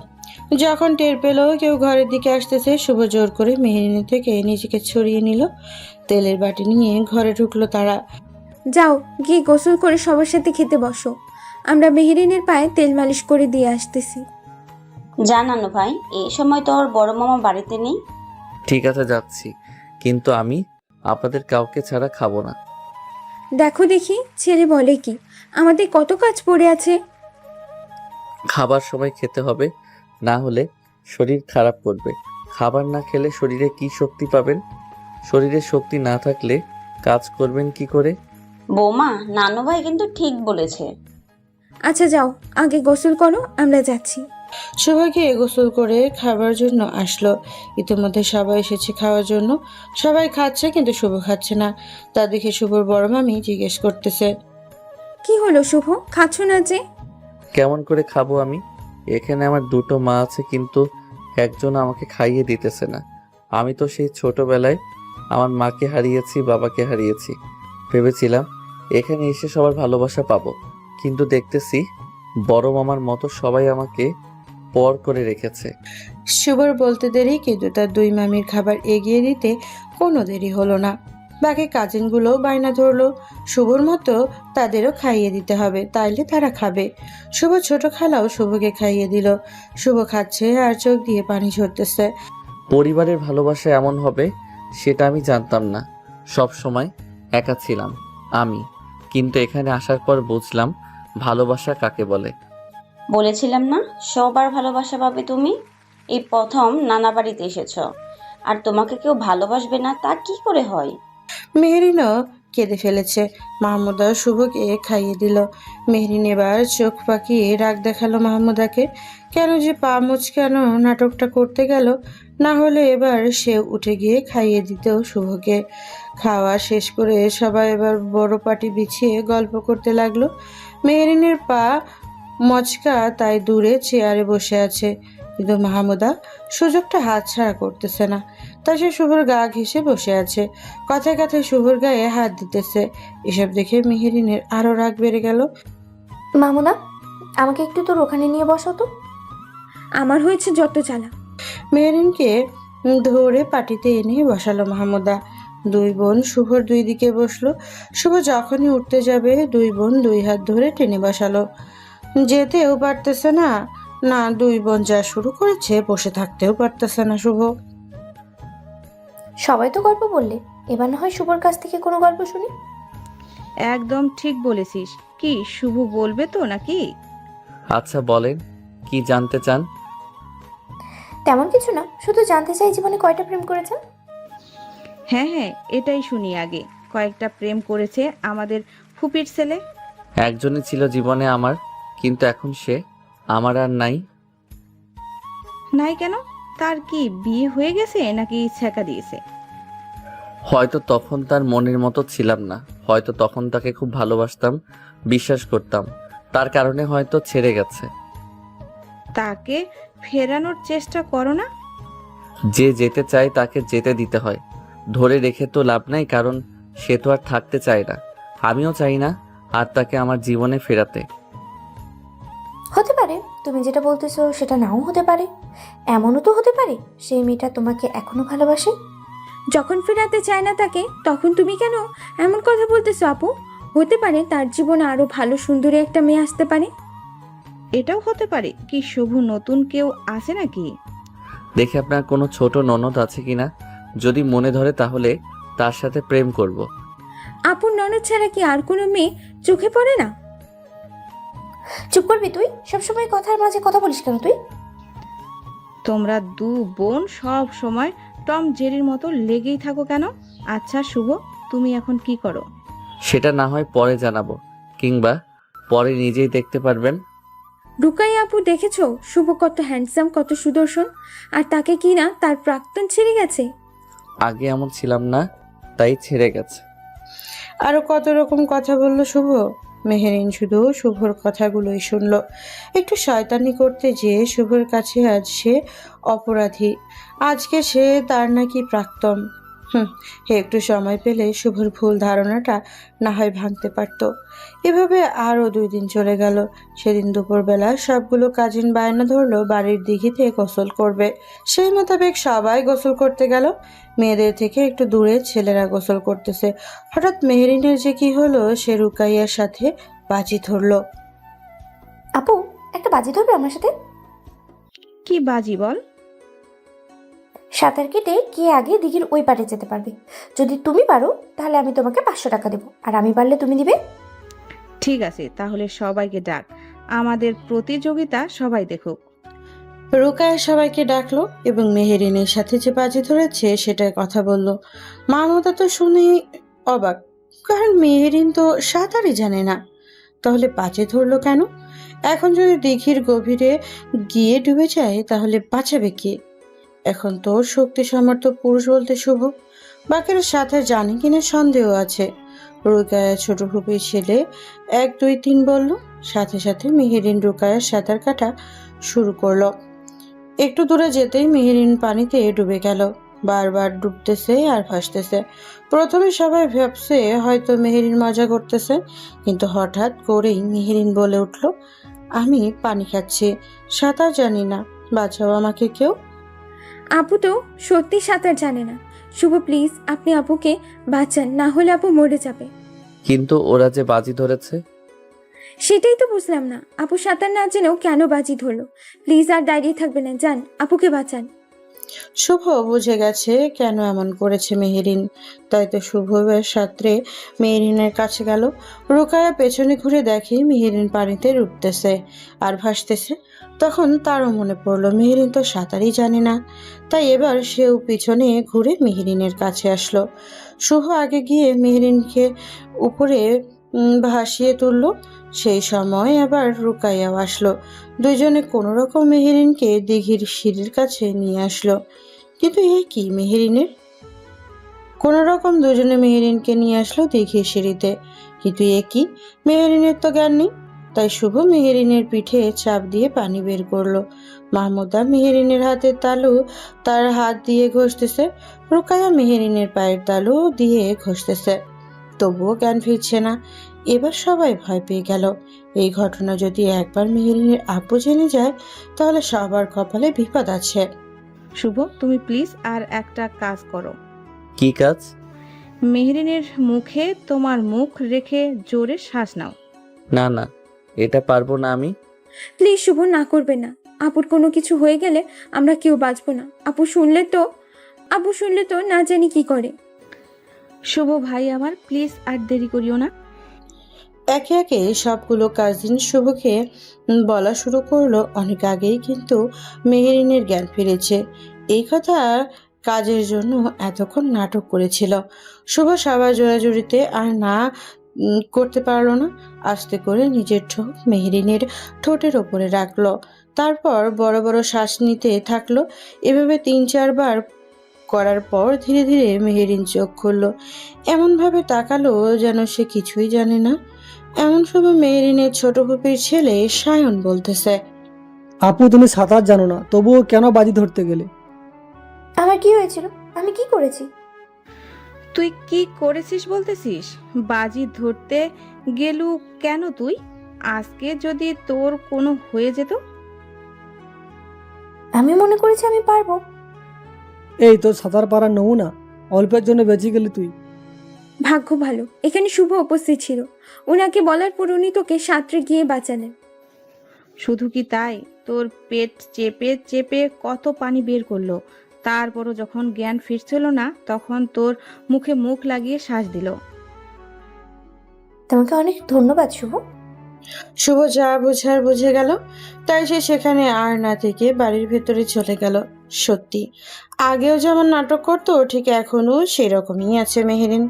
যখন টের পেল কেউ ঘরের দিকে আসতেছে, শুভ জোর করে মেহেরিনের থেকে নিজেকে ছড়িয়ে নিল। তেলের বাটি নিয়ে ঘরে ঢুকলো তারা। যাও গিয়ে গোসল করে সবার সাথে খেতে বসো, আমরা মেহেরিনের পায়ে তেল মালিশ করে দিয়ে আসতেছি। জানানো ভাই, এই সময় তোর বড় মামা বাড়িতে নেই। ঠিক আছে, যাচ্ছি, কিন্তু আমি আপনাদের কাউকে ছাড়া খাবো না। দেখো দেখি ছেলে বলে কি, আমাদের কত কাজ পড়ে আছে। খাবার সময় খেতে হবে, না হলে শরীর খারাপ করবে। খাবার না খেলে শরীরে কি শক্তি পাবেন? শরীরে শক্তি না থাকলে কাজ করবেন কি করে? বৌমা, নানু ভাই কিন্তু ঠিক বলেছে। আচ্ছা যাও, আগে গোসল করো, আমরা যাচ্ছি। শুভকে গোসল করে খাবার জন্য আসলো। ইতিমধ্যে সবাই এসেছে খাওয়ার জন্য। সবাই খাচ্ছে কিন্তু শুভ খাচ্ছে না। তা দেখে শুভর বড় মামি জিজ্ঞেস করতেছে, কি হলো শুভ, খাচ্ছ না যে? কেমন করে খাবো আমি? এখানে আমার দুটো মা আছে, কিন্তু একজন আমাকে খাইয়ে দিতেছে না। আমি তো সেই ছোটবেলায় আমার মাকে হারিয়েছি, বাবাকে হারিয়েছি। ভেবেছিলাম এখানে এসে সবার ভালোবাসা পাবো, কিন্তু দেখতেছি বড় মামার মতো সবাই আমাকে পর করে রেখেছে। শুভর বলতে দেরি, কিন্তু তার দুই মামির খাবার এগিয়ে দিতে কোনো দেরি হলো না। বাকি কাজিনগুলো বায়না ধরলো শুভর মতো তাদেরও খাইয়ে দিতে হবে, তাইলে তারা খাবে। শুভ ছোট খালাও শুভকে খাইয়ে দিল। শুভ খাচ্ছে আর চোখ দিয়ে পানি ঝরতেছে। পরিবারের ভালোবাসা এমন হবে সেটা আমি জানতাম না। সব সময় একা ছিলাম আমি, কিন্তু এখানে আসার পর বুঝলাম ভালোবাসা কাকে বলে। বলেছিলাম না সবার ভালোবাসা পাবে তুমি। এই প্রথম নানা বাড়িতে এসেছো, আর তোমাকে কেউ ভালোবাসবে না তা কি করে হয়? মেহরিনও কেঁদে ফেলেছে। মাহমুদা শুভকে খাইয়ে দিল। মেহরিন এবার চোখ পাকিয়ে রাগ দেখালো মাহমুদাকে। কেন যে পা মুচকানো নাটকটা করতে গেল, না হলে এবার সে উঠে গিয়ে খাইয়ে দিত শুভকে। খাওয়া শেষ করে সবাই এবার বড় পাটি বিছিয়ে গল্প করতে লাগলো। মেহরিনের পা মচকা, তাই দূরে চেয়ারে বসে আছে, কিন্তু মাহমুদা সুযোগটা হাতছাড়া করতেছে না। তাই সে শুভর গা ঘেঁষে বসে আছে, কথায় কথায় শুভর গায়ে হাত দিতেছে। এসব দেখে মেহেরিনের আরো রাগ বেড়ে গেল। মামুনা, আমাকে একটু তোর ওখানে নিয়ে বসো তো। আমার হয়েছে যত জ্বালা। মেহেরিনকে ধরে পাটিতে এনে বসালো মাহমুদা। দুই বোন শুভর দুই দিকে বসলো। শুভ যখনই উঠতে যাবে দুই বোন দুই হাত ধরে টেনে বসালো। যেতেও পারতেছে না, না দুই বোন যা শুরু করেছে বসে থাকতেও পারতেছে না শুভ। সবাই তো গল্প বললে, এবার না হয় শুভর কাছ থেকে কোনো গল্প শুনি। একদম ঠিক বলেছিস। কি শুভ বলবে তো নাকি? আচ্ছা বলেন, কি জানতে চান? তেমন কিছু না, শুধু জানতে চাই জীবনে কয়টা প্রেম করেছেন। হ্যাঁ হ্যাঁ, এটাই শুনি আগে। কয়েকটা প্রেম করেছে আমাদের ফুপির ছেলে। একজনই ছিল জীবনে আমার, কিন্তু এখন সে আমার আর নাই। নাই কেন? তার কি বিয়ে হয়ে গেছে নাকি ছেঁকা দিয়েছে? হয়তো তখন তার মনের মতো ছিলাম না, হয়তো তখন তাকে খুব ভালোবাসতাম, বিশ্বাস করতাম, তার কারণে হয়তো ছেড়ে গেছে। তাকে ফেরানোর চেষ্টা করো না। যে যেতে চায় তাকে যেতে দিতে হয়, ধরে রেখে তো লাভ নাই, কারণ সে তো আর থাকতে চায় না। আমিও চাই না আর তাকে আমার জীবনে ফেরাতে। হতে পারে তুমি যেটা বলতেছো সেটা নাও হতে পারে। এমনও তো হতে পারে সেই মেয়েটা তোমাকে এখনো ভালোবাসে। যখন ফেরাতে চায় না তাকে, তখন তুমি কেন এমন কথা বলতেছো আপু? হতে পারে তার জীবনে আরো ভালো সুন্দরী একটা মেয়ে আসতে পারে। এটাও হতে পারে। কি শুভ নতুন কেউ আছে নাকি? দেখে আপনার কোনো ছোট ননদ আছে কিনা, যদি মনে ধরে তাহলে তার সাথে প্রেম করব। আপুর ননদ ছাড়া কি আর কোনো মেয়ে চোখে পড়ে না? চুপ করবি তুই? সবসময় কথার মাঝে কথা বলিস কেন তুই? তোমরা দু বোন সব সময় টম জেরির মতো লেগেই থাকো কেন? আচ্ছা শুভ, তুমি এখন কি করো? সেটা না হয় পরে জানাবো, কিংবা পরে নিজেই দেখতে পারবেন। রুকাই আপু দেখেছো শুভ কত হ্যান্ডসাম, কত সুদর্শন, আর তাকে কি না তার প্রাক্তন ছেড়ে গেছে। আগে এমন ছিলাম না, তাই ছেড়ে গেছে। আরো কত রকম কথা বলল শুভ। মেহেরিন শুধু শুভর কথাগুলোই শুনলো। একটু শয়তানি করতে যেয়ে শুভর কাছে আজ সে অপরাধী, আজকে সে তার নাকি প্রাক্তন। একটু সময় পেলে শুভর ভুল ধারণাটা না হয় ভাঙতে পারত। এভাবে আরও 2 দিন চলে গেল। সেদিন দুপুরবেলা সবগুলো কাজিন বায়না ধরলো বাড়ির দিঘিতে গোসল করবে। সেই মোতাবেক সবাই গোসল করতে গেল। মেয়েদের থেকে একটু দূরে ছেলেরা গোসল করতেছে। হঠাৎ মেহেরিনের যে কি হলো, সে রুকাইয়ার সাথে বাজি ধরলো। আপু, একটা বাজি ধরবে আমার সাথে? কি বাজি বল? সাঁতার কেটে কে আগে দিঘির ওই পারে যেতে পারবে। যদি তুমি পারো তাহলে আমি তোমাকে 500 টাকা দেবো, আর আমি পারলে তুমি দিবে। ঠিক আছে, তাহলে সবাইকে ডাক, আমাদের প্রতিযোগিতা সবাই দেখুক। রুকায়া সবাইকে ডাকলো এবং মেহেরিনের সাথে যে বাজি ধরেছে সেটার কথা বলল। মামতা তো শুনে অবাক, কারণ মেহেরিন তো সাঁতারই জানে না। তাহলে বাজি ধরলো কেন? এখন যদি দিঘির গভীরে গিয়ে ডুবে যায় তাহলে বাঁচাবে কে? এখন তোর শক্তি সামর্থ্য পুরুষ বলতে শুভ, বাকিরা সাঁতার জানে কিনা সন্দেহ আছে। রুকায়া ছোট ফুপির ছেলে 1 2 3 বলল। সাথে সাথে মেহেরিন রুকায়ার সাঁতার কাটা শুরু করলো। একটু দূরে যেতেই মেহেরিন পানিতে ডুবে গেল। বারবার ডুবতেছে আর ভাসতেছে। প্রথমে সবাই ভাবছে হয়তো মেহেরিন মজা করতেছে, কিন্তু হঠাৎ করেই মেহেরিন বলে উঠল, আমি পানি খাচ্ছি, সাঁতার জানি না, বাঁচাও আমাকে কেউ। আপু তো সত্যি সাঁতার জানে না। শুভ প্লিজ আপনি আপুকে বাঁচান, না হলে আপু মরে যাবে। কিন্তু ওরা যে বাজি ধরেছে। সেটাই তো বুঝলাম না, আপু সাঁতার না জেনেও কেন বাজি ধরলো। প্লিজ আর দাঁড়িয়ে থাকবে না, যান আপুকে বাঁচান। শুভ বুঝে গেছে কেন এমন করেছে মেহেরিন, তাই তো শুভের সাথে মেহেরিনের কাছে গেল। রুকায়া পেছনে ঘুরে দেখে মেহেরিন পানিতে ডুবতেছে আর ভাসতেছে। তখন তারও মনে পড়লো মেহেরিন তো সাঁতারই জানে না। তাই এবার সেও পিছনে ঘুরে মেহেরিনের কাছে আসলো। শুভ আগে গিয়ে মেহেরিনকে উপরে ভাসিয়ে তুললো। সেই সময় আবার রুকাইয়াও আসলো। দুইজনে কোনো রকম মেহেরিনকে দিঘির সিঁড়ির কাছে নিয়ে আসলো। কিন্তু এ কি, মেহেরিনের কোনো রকম দুজনে মেহেরিনকে নিয়ে আসলো দিঘির সিঁড়িতে। কিন্তু এ কি, মেহেরিনের তো জ্ঞান নেই। তাই শুভ মেহেরিনের পিঠে চাপ দিয়ে পানি বের করলো। মাহমুদা মেহেরিনের হাতের তালু তার হাত দিয়ে ঘষতেছে। রুকায়া মেহেরিনের পায়ের তালু দিয়ে ঘষতেছে। তবুও জ্ঞান ফিরছে না। এবার সবাই ভয় পেয়ে গেল। এই ঘটনা যদি একবার মেহেরিনের আপু জেনে যায় তাহলে সবার কপালে বিপদ আছে। শুভ, তুমি প্লিজ আর একটা কাজ করো। কি কাজ? মেহরিনের মুখে তোমার মুখ রেখে জোরে শ্বাস নাও। না না, এটা পারবো না আমি। প্লিজ শুভ, না করবে না। আপুর কোনো কিছু হয়ে গেলে আমরা কেউ বাঁচবো না। আপু শুনলে তো না জানি কি করে। শুভ ভাই আমার, প্লিজ আর দেরি করিও না। একে একে সবগুলো কাজিন শুভকে বলা শুরু করলো অনেক আগেই, কিন্তু মেহেরিনের জ্ঞান ফিরেছে। এই কথা কাজের জন্য এতক্ষণ নাটক করেছিল। শুভ সবার জোরাজুরিতে আর না করতে পারলো না। আস্তে করে নিজের ঠোঁট মেহেরিনের ঠোঁটের ওপরে রাখলো। তারপর বড় বড় শ্বাস নিতে থাকলো। এভাবে 3-4 বার করার পর ধীরে ধীরে মেহেরিন চোখ খুললো। এমনভাবে তাকালো যেন সে কিছুই জানে না। এমন সময় মেহেরিনের ছোট ফুপির ছেলে সায়ন বলতেছে, আপু তুমি সাঁতার জানো না, তবুও কেন বাজি ধরতে গেলে? আমার কি হয়েছিল? আমি কি করেছি? তুই কি করেছিস বলতেছিস? বাজি ধরতে গেলু কেন তুই? আজকে যদি তোর কোনো হয়ে যেত? আমি মনে করেছি আমি পারবো। এই তোর সাঁতার পারার নমুনা, অল্পের জন্য বেঁচে গেলি তুই। ভাগ্য ভালো এখানে শুভ উপস্থিত ছিল। ওনাকে বলার পর উনি তোকে সাঁতরে গিয়ে বাঁচালেন। শুধু কি তাই, তোর পেট চেপে চেপে কত পানি বের করলো। তারপরও যখন জ্ঞান ফিরছিল না তখন তোর মুখে মুখ লাগিয়ে শ্বাস দিল। তোমাকে অনেক ধন্যবাদ শুভ। শুভ যা বোঝার বুঝে গেল, তাই সে সেখানে আর না থেকে বাড়ির ভেতরে চলে গেল। সত্যি আগেও যেমন নাটক করতো ঠিক এখনো সেরকমই আছে মেহেরিন।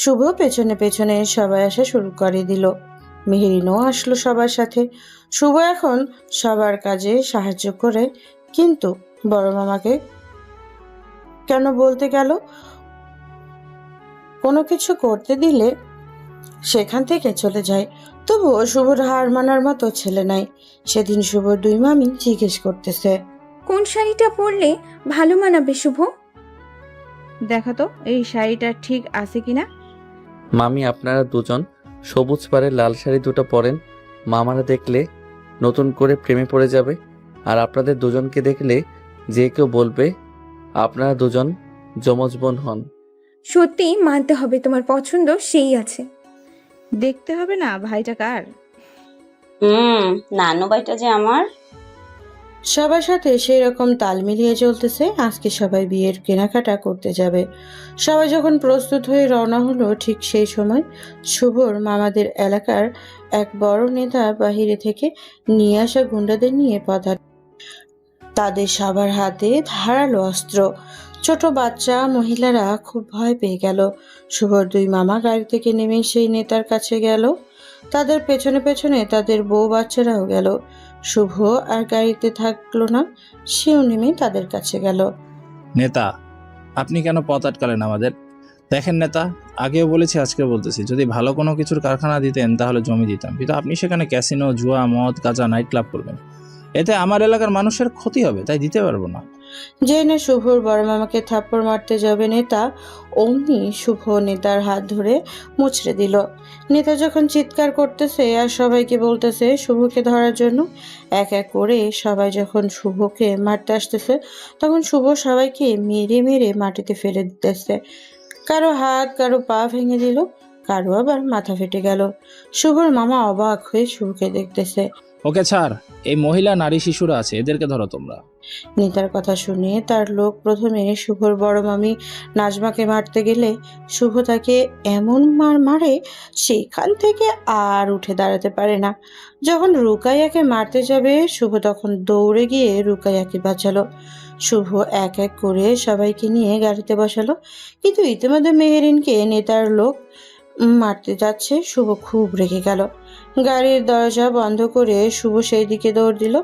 শুভ পেছনে পেছনে সবাই আসা শুরু করে দিল। মেহেরিনও আসলো সবার সাথে। শুভ এখন সবার কাজে সাহায্য করে, কিন্তু বড় মামাকে কেন বলতে গেল? কোনো কিছু করতে দিলে সেখান থেকে চলে যায়। তবুও শুভর হার মানার মতো ছেলে নাই। সেদিন শুভর দুই মামি জিজ্ঞেস করতেছে, কোন শাড়িটা পরলে ভালো মানাবে শুভ? দেখো তো এই শাড়িটা ঠিক আছে কিনা। মামি আপনারা দুজন সবুজ পাড়ের লাল শাড়ি দুটো পরেন। মামারা দেখলে নতুন করে প্রেমে পড়ে যাবে। আর আপনাদের দুজনকে দেখলে যে কেউ বলবে আপনারা দুজন যমজ বোন হন। সত্যি মানতে হবে তোমার পছন্দ সেই আছে। দেখতে হবে না ভাইটা কার। নানু ভাইটা যে আমার। সবার সাথে সেই রকম তাল মিলিয়ে চলতেছে। আজকে সবাই বিয়ের কেনাকাটা করতে যাবে। সবাই যখন প্রস্তুত হয়ে রওনা হলো, ঠিক সেই সময় শুভর মামাদের এলাকার এক বড় নেতা বাহিরে থেকে নিয়ে আসা গুন্ডাদের নিয়ে পদার্থ। তাদের সবার হাতে ধারালো অস্ত্র। ছোট বাচ্চা মহিলারা খুব ভয় পেয়ে গেল। শুভর দুই মামা গাড়ি থেকে নেমে সেই নেতার কাছে গেল। তাদের পেছনে পেছনে তাদের বউ বাচ্চারাও গেল। শুভ আর গাড়িতে থাকলো না, সেও নেমে তাদের কাছে গেল। নেতা, আপনি কেন পথ আটকালেন আমাদের? দেখেন নেতা, আগেও বলেছি আজকে বলতেছি, যদি ভালো কোনো কিছুর কারখানা দিতেন তাহলে জমি দিতাম, কিন্তু আপনি সেখানে ক্যাসিনো, জুয়া, মদ, গাঁজা, নাইট ক্লাব করবেন। এতে আমার এলাকার মানুষের ক্ষতি হবে, তাই দিতে পারবো না। জেনে শুভর বড় মামাকে থাপ্পড় মারতে যাবে নেতা, অমনি শুভ নেতার হাত ধরে মুচড়ে দিল। নেতা যখন চিৎকার করতেছে আর সবাইকে বলতেছে শুভকে ধরার জন্য, এক এক করে সবাই যখন শুভকে মারতে আসতেছে, তখন শুভ সবাইকে মেরে মেরে মাটিতে ফেলে দিতেছে। কারো হাত, কারো পা ভেঙে দিল, কারো আবার মাথা ফেটে গেল। শুভর মামা অবাক হয়ে শুভকে দেখতেছে। ওকে ছাড়, এই মহিলা, নারী, শিশুরা আছে, এদেরকে ধরো তোমরা। নেতার কথা শুনে তার লোক প্রথমে শুভর বড় মামি নাজমাকে মারতে গেলে শুভ তাকে এমন মার মারে সেখান থেকে আর উঠে দাঁড়াতে পারে না। যখন রুকাইয়াকে মারতে যাবে শুভ তখন দৌড়ে গিয়ে রুকাইয়াকে বাঁচালো। শুভ এক এক করে সবাইকে নিয়ে গাড়িতে বসালো, কিন্তু ইতিমধ্যে মেহেরিনকে নেতার লোক মারতে যাচ্ছে। শুভ খুব রেগে গেল। গাড়ির দরজা বন্ধ করে শুভ সেই দিকে দৌড় দিল।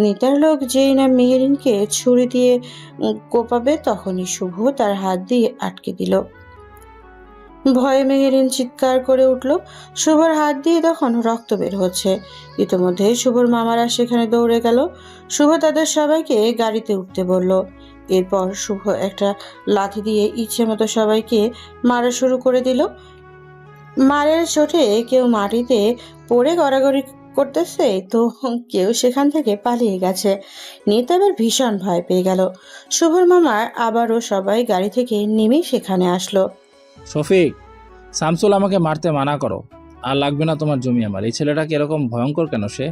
নেতার লোক যেই না মেহেরিনকে ছুরি দিয়ে কোপাবে, তখনই শুভ তার হাত দিয়ে আটকে দিল। ভয়ে মেহেরিন চিৎকার করে উঠল। শুভর হাত দিয়ে তখন রক্ত বের হচ্ছে। ইতিমধ্যে শুভর মামারা সেখানে দৌড়ে গেল। শুভ তাদের সবাইকে গাড়িতে উঠতে বলল। এরপর শুভ একটা লাথি দিয়ে ইচ্ছে মতো সবাইকে মারা শুরু করে দিল। মারের চোটে কেউ মাটিতে পড়ে গড়াগড়ি করতেছে, তো কেউ সেখান থেকে পালিয়ে গেছে। নেতা এবার ভীষণ ভয় পেয়ে গেল। শুভর মামার আবারও সবাই গাড়ি থেকে নেমে সেখানে আসলো। শফিক, শামসুল আমাকে মারতে মানা করো। আর লাগবে না তোমার জমি আমার। এই ছেলেটা কি এরকম ভয়ঙ্কর কেন সে?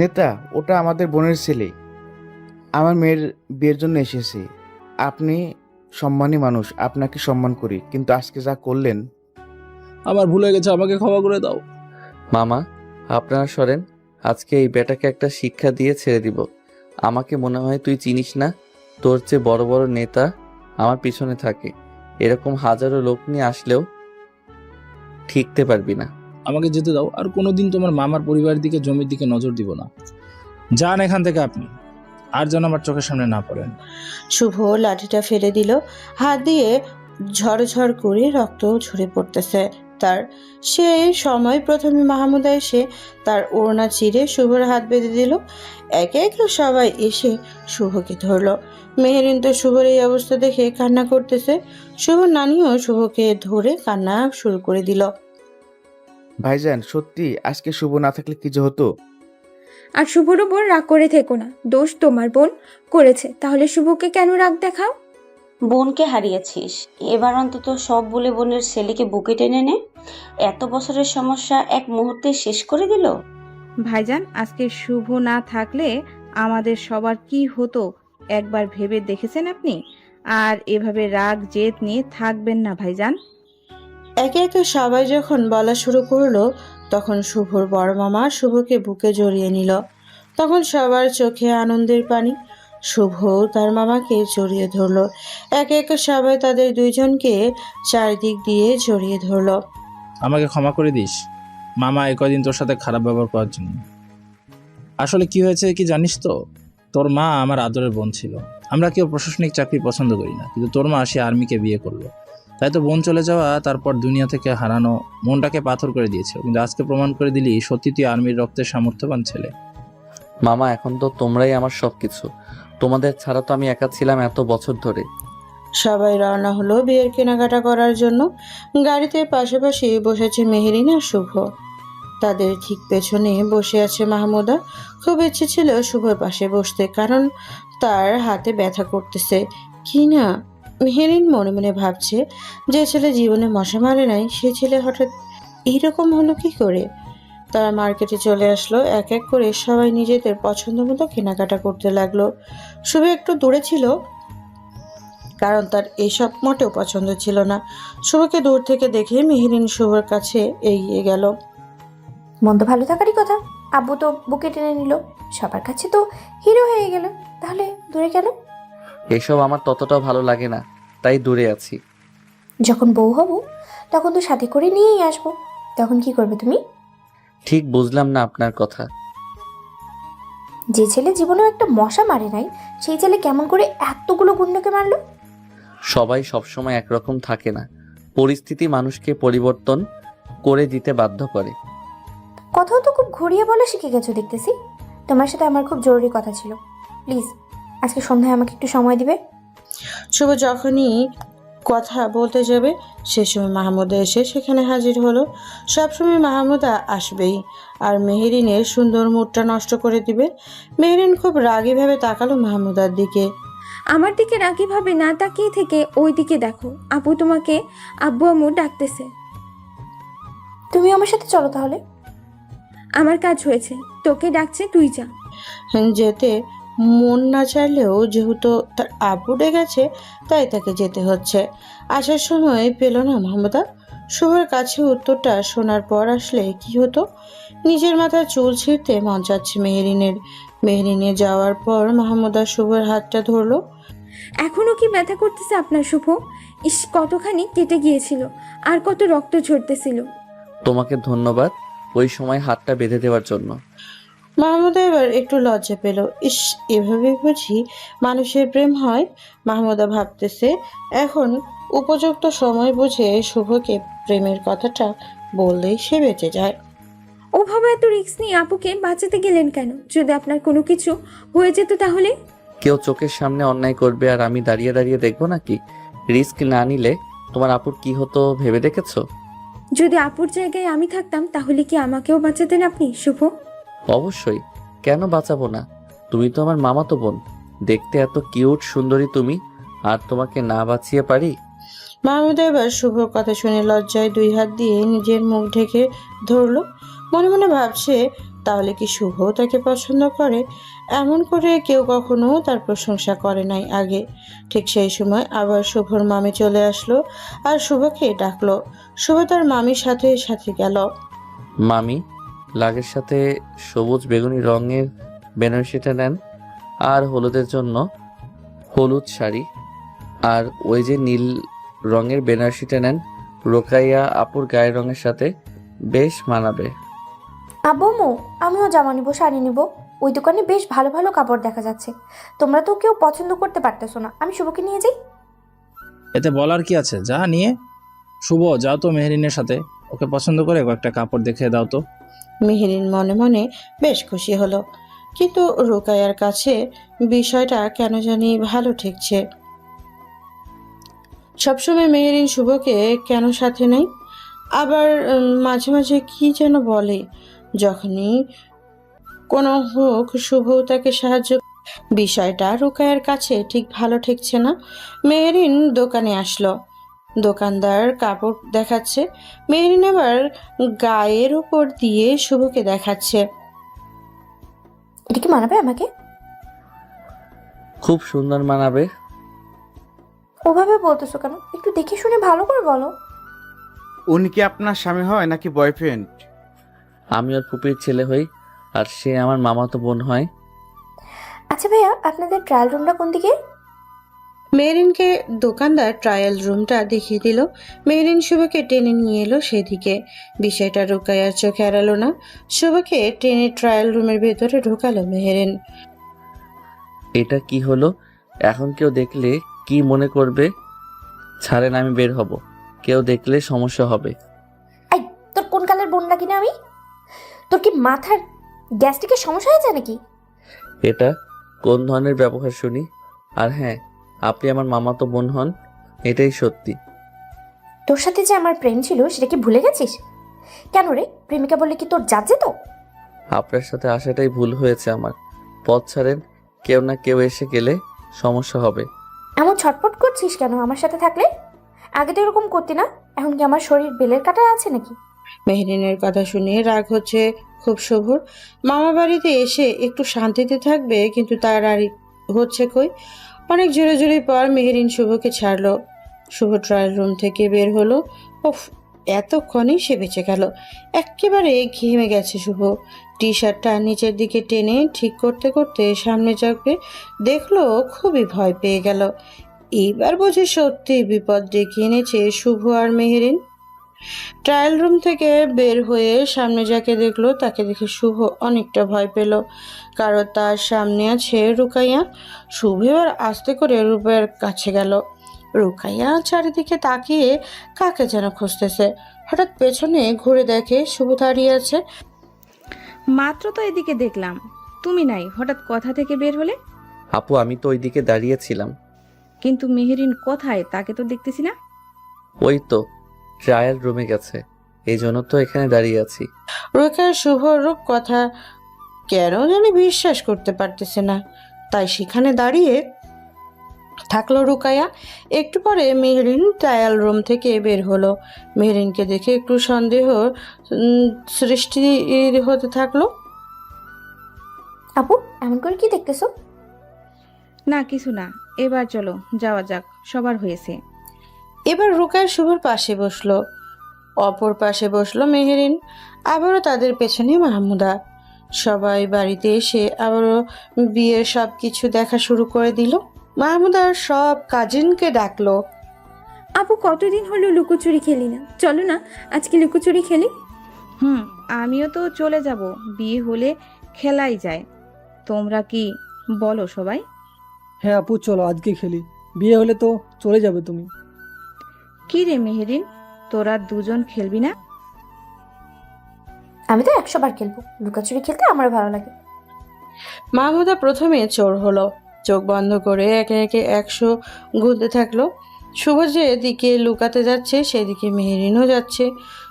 নেতা, ওটা আমাদের বোনের ছেলে, আমার মেয়ের বিয়ের জন্য এসেছে। আপনি সম্মানী মানুষ, আপনাকে সম্মান করি, কিন্তু আজকে যা করলেন। আমার ভুলে গেছে, আমাকে ক্ষমা করে দাও। মামা আপনারা সরেন, আজকে এই বেটাকে একটা শিক্ষা দিয়ে ছেড়ে দিব। আমাকে মনে হয় তুই চিনিস না, তোর যে বড় বড় নেতা আমার পিছনে থাকে, এরকম হাজারো লোক নিয়ে আসলেও ঠিকতে পারবি না। আমাকে যেতে দাও, আর কোনোদিন তোমার মামার পরিবারের দিকে, জমির দিকে নজর দিব না। যান এখান থেকে আপনি, আর যেন আমার চোখের সামনে না পড়েন। শুভ লাঠিটা ফেলে দিল। হাত দিয়ে ঝরঝর করে রক্ত ঝরে পড়তেছে তার। সেই সময় প্রথমে মাহমুদা এসে তার ওড়না চিরে শুভর হাত বেঁধে দিল। একে একে সবাই এসে শুভকে ধরলো। মেহেরিন তো শুভর এই অবস্থা দেখে কান্না করতেছে। শুভর নানিও শুভকে ধরে কান্না শুরু করে দিল। ভাইজান, সত্যি আজকে শুভ না থাকলে কি যে হতো। আর শুভর ওপর রাগ করে থেকো না, দোষ তোমার বোন করেছে, তাহলে শুভকে কেন রাগ দেখাও? বোনকে হারিয়েছিস, এবার অন্তত সব বলে বোনের ছেলেকে বুকে টেনে নে। এত বছরের সমস্যা এক মুহূর্তে শেষ করে দিল। ভাইজান, আজকে শুভ না থাকলে আমাদের সবার কি হতো একবার ভেবে দেখেছেন আপনি? আর এভাবে রাগ জেদ নিয়ে থাকবেন না ভাইজান। একে একে সবাই যখন বলা শুরু করলো, তখন শুভর বড় মামা শুভকে বুকে জড়িয়ে নিল। তখন সবার চোখে আনন্দের পানি। শুভ তার মামাকে জড়িয়ে ধরলো। একে একে সবাই তাদের দুইজনকে চারিদিক দিয়ে জড়িয়ে ধরলো। আমাকে ক্ষমা করে দিস মামা, এই কয়দিন তোর সাথে খারাপ ব্যবহার করার জন্য। আসলে কি হয়েছে কি জানিস তো, তোর মা আমার আদরের বোন ছিল, আমরা কেউ প্রশাসনিক চাকরি পছন্দ করি না, কিন্তু তোর মা সে আর্মিকে বিয়ে করলো। তাই তো বোন চলে যাওয়া, তারপর দুনিয়া থেকে হারানো, মনটাকে পাথর করে দিয়েছে। কিন্তু আজকে প্রমাণ করে দিলি সত্যি তুই আর্মির রক্তের সামর্থ্যবান ছেলে। মামা, এখন তো তোমরাই আমার সবকিছু। তোমাদের ছাড়া তো আমি একা ছিলাম এত বছর ধরে। সবাই রওনা হলো বিয়ের কেনাকাটা করার জন্য। গাড়িতে পাশাপাশি বসেছে মেহেরিন আর শুভ। তাদের ঠিক পেছনে বসে আছে মাহমুদা। খুব ইচ্ছে ছিল শুভর পাশে বসতে, কারণ তার হাতে ব্যথা করতেছে কি না। মেহেরিন মনে মনে ভাবছে, যে ছেলে জীবনে মশা মারে নাই সে ছেলে হঠাৎ এইরকম হলো কি করে। তারা মার্কেটে চলে আসলো। এক এক করে সবাই নিজেদের পছন্দ মতো কেনাকাটা করতে লাগলো। শুভ একটু দূরে ছিল, কারণ তার এইসব মোটেও পছন্দ ছিল না। শুভকে দূর থেকে দেখে মেহেরিন শুভর কাছে এগিয়ে গেল। মন তো ভালো থাকারই কথা। আব্বু তো বুকে টেনে নিল, সবার কাছে তো হিরো হয়ে গেল, তাহলে দূরে কেন? এসব আমার ততটাও ভালো লাগে না, তাই দূরে আছি। যখন বউ হব তখন তো সাথে করে নিয়েই আসবো, তখন কি করবে তুমি? ঠিক বুঝলাম না আপনার কথা। যে ছেলে জীবনেও একটা মশা মারে নাই, সেই ছেলে কেমন করে এতগুলো গুন্ডাকে মারলো? সবাই সবসময় একরকম থাকে না, পরিস্থিতি মানুষকে পরিবর্তন করে দিতে বাধ্য করে। কথাও তো খুব ঘুরিয়ে বলা শিখে গেছো দেখতেছি। তোমার সাথে আমার খুব জরুরি কথা ছিল, প্লিজ আজকে সন্ধ্যায় আমাকে একটু সময় দিবে? শুভ যখনই কথা বলতে যাবে সে সময় মাহমুদা এসে সেখানে হাজির হলো। সবসময় মাহমুদা আসবেই আর মেহেরিনের সুন্দর মুডটা নষ্ট করে দিবে। মেহেরিন খুব রাগীভাবে তাকালো মাহমুদার দিকে। আমার দিকে রাগীভাবে না তাকিয়ে থেকে ওই দিকে দেখো, আপু তোমাকে আব্বু আম্মু ডাকতেছে। তুমি আমার সাথে চলো তাহলে। আমার কাজ হয়েছে, তোকে ডাকছে, তুই যা। যেতে মন না চাইলেও যেহেতু তার আব্বু ডেকেছে তাই তাকে যেতে হচ্ছে। আসার সময় পেল না মাহমুদা। শুভর কাছে উত্তরটা শোনার পর আসলে কি হতো। নিজের মাথায় চুল ছিঁড়তে মন চাচ্ছে মেহেরিনের। মেহেরিনে যাওয়ার পর মাহমুদা শুভর হাতটা ধরলো। এখনো কি ব্যথা করতেছে আপনার শুভ? ইস, কতখানি কেটে গিয়েছিল আর কত রক্ত ঝরতেছিল। তোমাকে ধন্যবাদ ওই সময় হাতটা বেঁধে দেওয়ার জন্য। মাহমুদা এবার একটু লজ্জা পেল। ইস, এভাবে বুঝি মানুষের প্রেম হয়। মাহমুদা ভাবতেছে এখন উপযুক্ত সময় বুঝে শুভকে প্রেমের কথাটা বললেই সে বেঁচে যায়। ওভাবে এত রিস্ক নিয়ে আপুকে বাঁচাতে গেলেন কেন? যদি আপনার কোনো কিছু হয়ে যেত তাহলে? কেউ চোখের সামনে অন্যায় করবে আর আমি দাঁড়িয়ে দাঁড়িয়ে দেখবো নাকি? রিস্ক না নিলে তোমার আপুর কি হতো ভেবে দেখেছো? যদি আপুর জায়গায় আমি থাকতাম তাহলে কি আমাকেও বাঁচাতেন আপনি শুভ? অবশ্যই, কেন বাঁচাবো না? তুমি তো আমার মামাতো বোন, দেখতে এত কিউট সুন্দরী তুমি, আর তোমাকে না বাঁচিয়ে পারি? মাহমুদা এবার শুভর কথা শুনে লজ্জায় দুই হাত দিয়ে নিজের মুখ ঢেকে ধরলো। মনে মনে ভাবছে তাহলে কি শুভ তাকে পছন্দ করে? এমন করে কেউ কখনো তার প্রশংসা করে নাই আগে। ঠিক সেই সময় আবার শুভর মামি চলে আসলো আর শুভকে ডাকলো। শুভ তার মামির সাথে সাথে গেল। মামি, লাগের সাথে সবুজ বেগুনি রঙের বেনারসিটা নেন, আর হলুদের জন্য হলুদ শাড়ি, আর ওই যে নীল রঙের বেনারসিটা নেন। রোকাইয়া আপুর গায়ের রঙের সাথে বেশ মানাবে। আব্বু আম্মু, আমিও জামা নিব, শাড়ি নিব। ওই দোকানে বেশ ভালো ভালো কাপড় দেখা যাচ্ছে। তোমরা তো কেউ পছন্দ করতে পারতেছো না, আমি শুভকে নিয়ে যাই। এতে বলার কি আছে, যা নিয়ে। শুভ, যাও তো মেহেরিনের সাথে, ওকে পছন্দ করে কয়েকটা কাপড় দেখে দাও তো। মেহেরিন মনে মনে বেশ খুশি হলো, কিন্তু রোকাইয়ার কাছে বিষয়টা কেন জানি ভালো ঠেকছে। সবসময় মেহেরিন শুভকে কেন সাথে নেই, আবার মাঝে মাঝে কি যেন বলে। যখনই কোনো হোক শুভ তাকে সাহায্য, বিষয়টা রোকাইয়ার কাছে ঠিক ভালো ঠেকছে না। মেহেরিন দোকানে আসলো। দোকানদার কাপড় দেখাচ্ছে। মেহেরিন আবার গায়ের উপর দিয়ে শুভকে দেখাচ্ছে। এটা কি মানাবে আমাকে? খুব সুন্দর মানাবে। ওভাবে বলতেছো কেন? একটু দেখে শুনে ভালো করে বলো। উনি কি আপনার স্বামী হয় নাকি বয়ফ্রেন্ড? আমি ওর ফুপির ছেলে হই, আর সে আমার মামাতো বোন হয়। আচ্ছা ভাইয়া, আপনাদের ট্রায়াল রুমটা কোন দিকে? মেহেরিনকে দোকানদার ট্রায়াল রুমটা দেখিয়ে দিল। মেহেরিন শুভকে টেনে নিয়ে এলো সেদিকে। বিষয়টা রোকাইয়ার চোখে এড়ালো না। শুভকে টেনে ট্রায়াল রুমের ভেতরে ঢোকালো মেহেরিন। এটা কি হলো? এখন কেউ দেখলে কি মনে করবে? ছাড়েন, আমি বের হব। কেউ দেখলে সমস্যা হবে। এই তোর কোন কালের বোন নাকি না আমি? তোর কি মাথার গ্যাস্ট্রিকের সমস্যা হয়েছে নাকি? এটা কোন ধরনের ব্যবহার শুনি? আর হ্যাঁ, আপনি আমার মামাতো বোন হন, এটাই সত্যি। তোর সাথে যে আমার প্রেম ছিল সেটা কি ভুলে গেছিস? কেন রে, প্রেমিকা বললে কি তোর জাত যেত? আপনার সাথে আসাটাই ভুল হয়েছে আমার। পথ ছাড়েন, কেউ না কেউ এসে গেলে সমস্যা হবে। এমন ছটফট করছিস কেন আমার সাথে থাকলে? আগে তো এরকম করতি না, এখন কি আমার শরীর বেলের কাটায় আছে নাকি? মেহরিনের কথা শুনে রাগ হচ্ছে খুব শুভর। মামা বাড়িতে এসে একটু শান্তিতে থাকবে, কিন্তু তার আর হচ্ছে কই। অনেক জোরে জোরে পর মেহরিন শুভকে ছাড়লো। শুভ ট্রায়াল রুম থেকে বের হলো। উফ, এতক্ষণেই সে বেঁচে গেল। একেবারে ঘেমে গেছে শুভ। টি শার্টটা নিচের দিকে টেনে ঠিক করতে করতে সামনে যাবে, দেখলো খুবই ভয় পেয়ে গেল। এইবার বুঝি সত্যি বিপদ ডেকে এনেছে শুভ আর মেহরিন। ট্রায়াল রুম থেকে বের হয়ে সামনে যাকে দেখলো তাকে দেখে শুভ অনেকটা ভয় পেল, কারণ তার সামনে আছে রুকাইয়া। শুভ এবার আস্তে করে রূপের কাছে গেল। রুকাইয়া চারিদিকে তাকিয়ে কাকে যেন খুঁজতেছে। হঠাৎ পেছনে ঘুরে দেখে শুভ দাঁড়িয়ে আছে। মাত্র তো এদিকে দেখলাম, তুমি নাই, হঠাৎ কথা থেকে বের হলে? আপু, আমি তো ওইদিকে দাঁড়িয়েছিলাম। কিন্তু মেহেরিন কোথায়, তাকে তো দেখতেছি না। ওই তো ট্রায়াল রুমে গেছে, এই জন্য তো এখানে দাঁড়িয়ে আছি। রুকাইয়া শুভর রূপ কথা কেন জানি বিশ্বাস করতে পারতেছে না, তাই সেখানে দাঁড়িয়ে থাকলো রুকাইয়া। একটু পরে মেহরিন ট্রায়াল রুম থেকে বের হলো। মেহরিনকে দেখে একটু সন্দেহ সৃষ্টি হতে থাকলো। আপু, এমন করে কি দেখতেছো? না কিছু না, এবার চলো যাওয়া যাক, সবার হয়েছে। এবার রুকাইয়া শুভর পাশে বসলো, অপর পাশে বসলো মেহরিন, আবারও তাদের পেছনে মাহমুদা। সবাই বাড়িতে এসে আবারও বিয়ের সব কিছু দেখা শুরু করে দিল। মাহমুদা সব কাজিনকে ডাকলো। আপু, কতদিন হলো লুকোচুরি খেলি না, চলো না আজকে লুকোচুরি খেলি। আমিও তো চলে যাব, বিয়ে হলে খেলাই যায়। তোমরা কি বলো সবাই? হ্যাঁ আপু, চলো আজকে খেলি, বিয়ে হলে তো চলে যাবে তুমি। কি রে মেহেরিন, তোরা দুজন খেলবি না? আমি তো 100 বার খেলবো, লুকাচুরি খেলতে আমার ভালো লাগে। মাহমুদা প্রথমে চোর হলো, চোখ বন্ধ করে একে একে 100 গুনতে থাকলো। শুভ যে দিকে লুকাতে যাচ্ছে সেদিকে মেহেরিনও যাচ্ছে।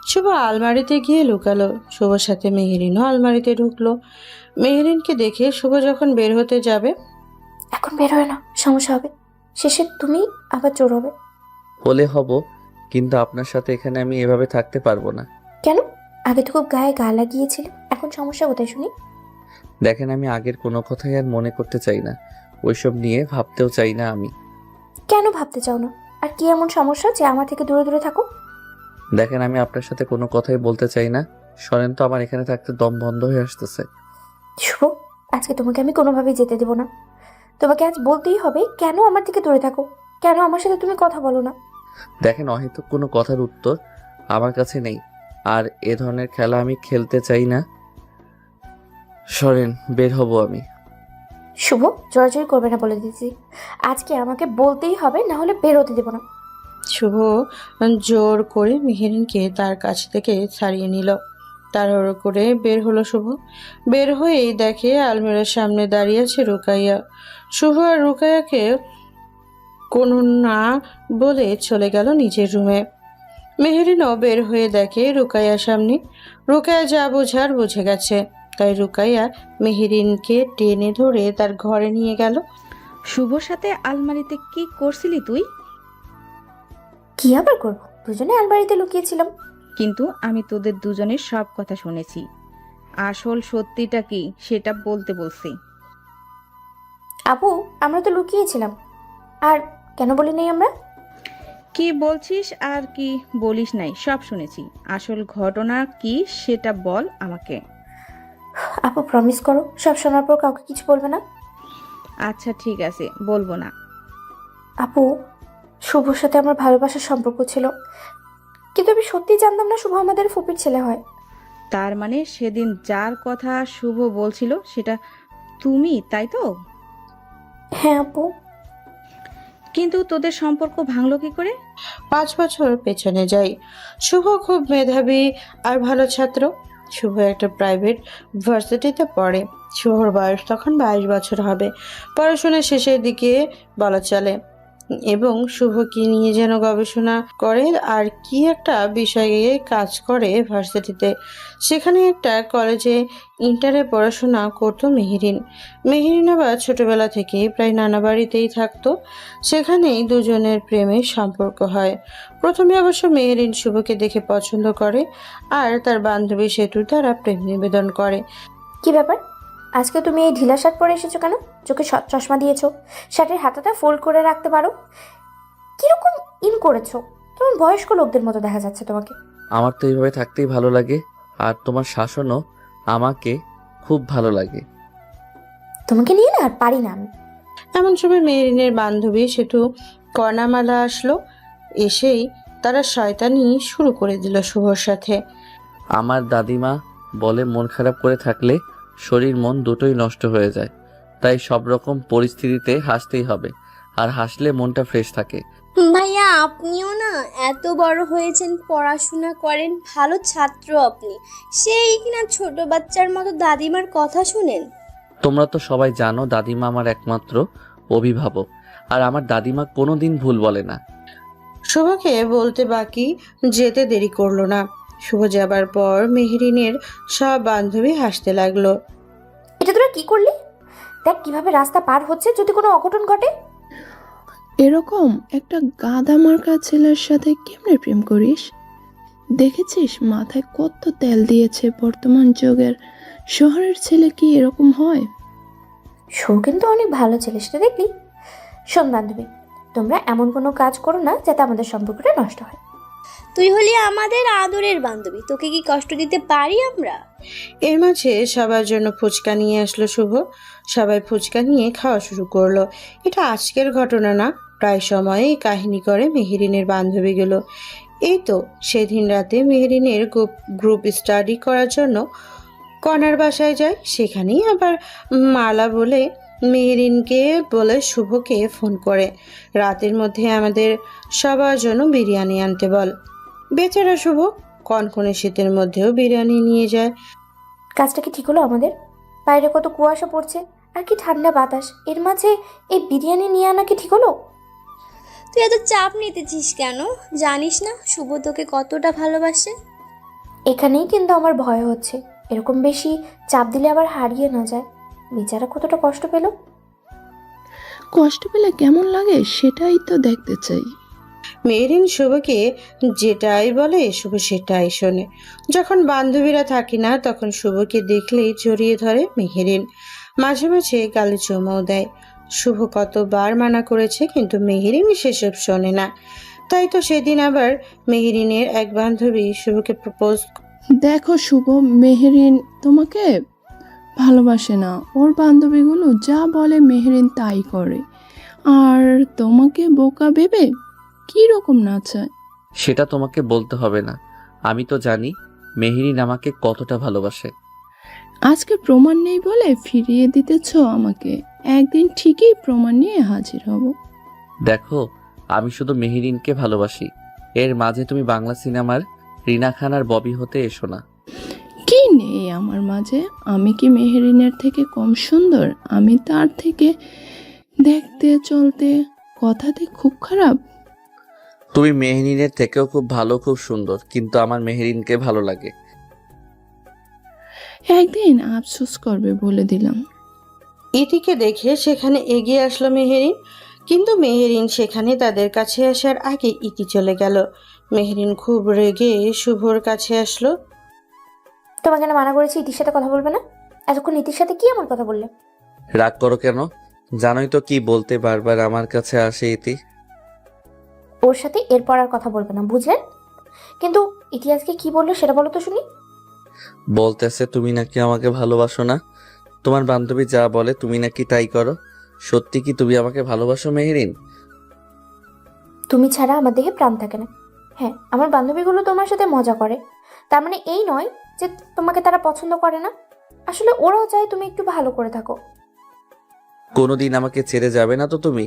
শুভ আলমারিতে গিয়ে লুকালো, শুভর সাথে মেহেরিনও আলমারিতে ঢুকলো। মেহেরিনকে দেখে শুভ যখন বের হতে যাবে, এখন বের হয় না, সমস্যা হবে, শেষে তুমি আবার চোর হবে। হলে হব, কিন্তু আপনার সাথে এখানে আমি এভাবে থাকতে পারবো না। কেন? আগে তো খুব গায়ে গা লাগিয়েছিলে, এখন সমস্যা কোথায় শুনি? দেখেন, আমি আগের কোনো কথাই আর মনে করতে চাই না, ওইসব নিয়ে ভাবতেও চাই না আমি। কেন ভাবতে চাও না? আর কি এমন সমস্যা যে আমার থেকে দূরে দূরে থাকো? দেখেন, আমি আপনার সাথে কোনো কথাই বলতে চাই না, সরেন তো, আমার এখানে থাকতে দম বন্ধ হয়ে আসতেছে। শুভ, আজকে তোমাকে আমি কোনোভাবেই যেতে দেবো না। তোমাকে আজ বলতেই হবে কেন আমার থেকে দূরে থাকো, কেন আমার সাথে তুমি কথা বলো না। দেখেন, অহেতুক কোনো কথার উত্তর আমার কাছে নেই, আর এ ধরনের খেলা আমি খেলতে চাই না। সরেন, বের হব আমি। শুভ, জোরাজোরি করবে না বলে দিচ্ছি, আজকে আমাকে বলতেই হবে, না হলে বের হতে দেবো না। শুভ জোর করে মেহেরিনকে তার কাছ থেকে ছাড়িয়ে নিল। তাড়াহুড়ো করে বের হলো শুভ। বের হয়েই দেখে আলমিরার সামনে দাঁড়িয়ে আছে রুকাইয়া। শুভ আর রুকাইয়াকে কোনো না বলে চলে গেল নিজের রুমে। মেহেরিনও বের হয়ে দেখে রুকাইয়ার সামনে। রুকাইয়া যা বোঝার বুঝে গেছে, তাই রুকাইয়া মেহেরিনকে টেনে ধরে তার ঘরে নিয়ে গেল। শুভর সাথে আলমারিতে কি করছিলি তুই? কি আবার করবো, দুজনে আলমারিতে লুকিয়েছিলাম। কিন্তু আমি তোদের দুজনের সব কথা শুনেছি, আসল সত্যিটা কি সেটা বলতে বলছি। আপু, আমরা তো লুকিয়েছিলাম, আর কেন বলি নাই আমরা? কি বলছিস আর কি বলিস নাই সব শুনেছি, আসল ঘটনা কি সেটা বল আমাকে। আপু, প্রমিস করো সব শোনার পর কাউকে কিছু বলবে না। আচ্ছা ঠিক আছে, বলবো না। আপু, শুভর সাথে আমার ভালোবাসার সম্পর্ক ছিল, কিন্তু আমি সত্যি জানতাম না শুভ আমাদের ফুপির ছেলে হয়। তার মানে সেদিন যার কথা শুভ বলছিল সেটা তুমি, তাই তো? হ্যাঁ আপু, কিন্তু তোদের সম্পর্ক ভাঙলো কি করে? 5 বছর পেছনে যাই। শুভ খুব মেধাবী আর ভালো ছাত্র। শুভ একটা প্রাইভেট ভার্সিটিতে পড়ে। শুভর বয়স তখন 22 বছর হবে, পড়াশোনা শেষের দিকে বলা চলে। এবং শুভ কি নিয়ে যেন গবেষণা করে আর কি একটা বিষয়ে কাজ করে ভার্সিটিতে। সেখানে একটা কলেজে ইন্টারে পড়াশোনা করতো মেহেরিন। মেহেরিন আবার ছোটবেলা থেকেই প্রায় নানা বাড়িতেই থাকতো। সেখানেই দুজনের প্রেমের সম্পর্ক হয়। প্রথমে অবশ্য মেহেরিন শুভকে দেখে পছন্দ করে আর তার বান্ধবী সেতুর দ্বারা প্রেম নিবেদন করে। কি ব্যাপার, আজকে তুমি এই ঢিলা শার্ট পরে এসেছো কেন? চোখে চশমা দিয়েছো, শার্টের হাতাটা ফোল্ড করে রাখতে পারো। কিরকম ইন করেছো? কেমন বয়স্ক লোকদের মতো দেখা যাচ্ছে তোমাকে। আমার তো এইভাবে থাকতেই ভালো লাগে, আর তোমার শাসনও আমাকে খুব ভালো লাগে। তোমাকে নিয়ে না আর পারি না আমি। এমন সময় মেহেরিনের বান্ধবী সেতু কর্ণামালা আসলো। এসেই তারা শয়তানি শুরু করে দিল শুভর সাথে। আমার দাদিমা বলে মন খারাপ করে থাকলে শরীর মন দুটোই নষ্ট হয়ে যায়, তাই সব রকম পরিস্থিতিতে হাসতেই হবে, আর হাসলে মনটা ফ্রেশ থাকে। ভাইয়া আপনিও না এত বড় হয়েছেন, পড়াশোনা করেন, ভালো ছাত্র আপনি, সেই কিনা ছোট বাচ্চার মতো দাদিমার কথা শুনেন। তোমরা তো সবাই জানো দাদিমা আমার একমাত্র অভিভাবক, আর আমার দাদিমা কোনোদিন ভুল বলে না। শুভকে বলতে বাকি যেতে দেরি করলো না। শুভ যাবার পর মেহেরিনের সব বান্ধবী হাসতে লাগলো। এটা তোরা কি করলি? দেখ কিভাবে রাস্তা পার হচ্ছে, যদি কোনো অঘটন ঘটে। এরকম একটা গাদা মার্কা ছেলের সাথে কেমনে প্রেম করিস? দেখেছিস মাথায় কত তেল দিয়েছে? বর্তমান যুগের শহরের ছেলে কি এরকম হয়? শো কিন্তু অনেক ভালো ছেলে, সেটা দেখলি। শোন বান্ধবী, তোমরা এমন কোনো কাজ করো না যাতে আমাদের সম্পর্কটা নষ্ট হয়। তুই হলি আমাদের আদরের বান্ধবী, তোকে কি কষ্ট দিতে পারি আমরা? এর মাঝে সবার জন্য ফুচকা নিয়ে আসলো শুভ। সবাই ফুচকা নিয়ে খাওয়া শুরু করলো। এটা আজকের ঘটনা না, প্রায় সময়েই কাহিনী করে মেহেরিনের বান্ধবীগুলো। এই তো সেদিন রাতে মেহেরিনের গ্রুপ স্টাডি করার জন্য কনার বাসায় যায়। সেখানেই আবার মালা বলে মেহেরিনকে বলে শুভকে ফোন করে রাতের মধ্যে আমাদের সবার জন্য বিরিয়ানি আনতে বল। বেচারা শুভ কনকনে শীতের মধ্যেও বিরিয়ানি নিয়ে যায়। কাজটা কি ঠিক হলো আমাদের? বাইরে কত কুয়াশা পড়ছে আর কি ঠান্ডা বাতাস, এর মাঝে এই বিরিয়ানি নিয়ে আনা কি ঠিক হলো? তুই এত চাপ নিতেছিস কেন? জানিস না শুভ তোকে কতটা ভালোবাসে। এখানেই কিন্তু আমার ভয় হচ্ছে, এরকম বেশি চাপ দিলে আবার হারিয়ে না যায়। বেচারা কতটা কষ্ট পেল। কষ্ট পেলে কেমন লাগে সেটাই তো দেখতে চাই। মেহেরিন শুভকে যেটাই বলে শুভ সেটাই শোনে। যখন বান্ধবীরা থাকে না তখন শুভকে দেখলেই জড়িয়ে ধরে মেহেরিন। মাঝে মাঝে গালে চুমুও দেয়। শুভ কতবার মানা করেছে কিন্তু মেহেরিন সেসব শোনে না। তাই তো সেদিন আবার মেহেরিনের এক বান্ধবী শুভকে প্রপোজ। দেখো শুভ, মেহেরিন তোমাকে ভালোবাসে না। ওর বান্ধবীগুলো যা বলে মেহেরিন তাই করে, আর তোমাকে বোকা ভেবে কি রকম নাচায়। সেটা তোমাকে বলতে হবে না, আমি তো জানি মেহেরিন আমাকে কতটা ভালোবাসে। আজকে প্রমাণ নেই বলে ফিরিয়ে দিতেছ আমাকে, একদিন ঠিকই প্রমাণ নিয়ে হাজির হব। দেখো, আমি শুধু মেহেরিনকে ভালোবাসি, এর মাঝে তুমি বাংলা সিনেমার রিনা খান আর ববি হতে এসো না। কি নেই আমার মাঝে? আমি কি মেহেরিনের থেকে কম সুন্দর? আমি তার থেকে দেখতে, চলতে, কথাতে খুব খারাপ? তুমি মেহেরিনের থেকেও খুব ভালো, খুব সুন্দর, কিন্তু আমার মেহেরিনকে ভালো লাগে। একদিন আফসোস করবে বলে দিলাম। ইতিকে দেখে সেখানে এগিয়ে আসলো মেহেরিন, কিন্তু মেহেরিন সেখানে তাদের কাছে আসার আগে ইতি চলে গেল। মেহেরিন খুব রেগে শুভর কাছে আসলো। তোমাকে না মানা করেছি ইতির সাথে কথা বলবে না? এতক্ষণ ইতির সাথে কি আমার কথা বললে? রাগ করো কেন? জানোই তো কি বলতে বারবার আমার কাছে আসে ইতি। ওর সাথে এরপর আর কথা বলবে না, বুঝলেন? কিন্তু ইতি আজকে কি বললো সেটা বলো তো শুনি। বলতেছে তুমি নাকি আমাকে ভালোবাসো না, তোমার বান্ধবী যা বলে তুমি নাকি তাই করো। সত্যি কি তুমি আমাকে ভালোবাসো মেহেরিন? তুমি ছাড়া আমার দেহে প্রাণ থাকে না। হ্যাঁ, আমার বান্ধবীগুলো তোমার সাথে মজা করে, তার মানে এই নয় যে তোমাকে তারা পছন্দ করে না। আসলে ওরাও চায় তুমি একটু ভালো করে থাকো। কোনোদিন আমাকে ছেড়ে যাবে না তো তুমি?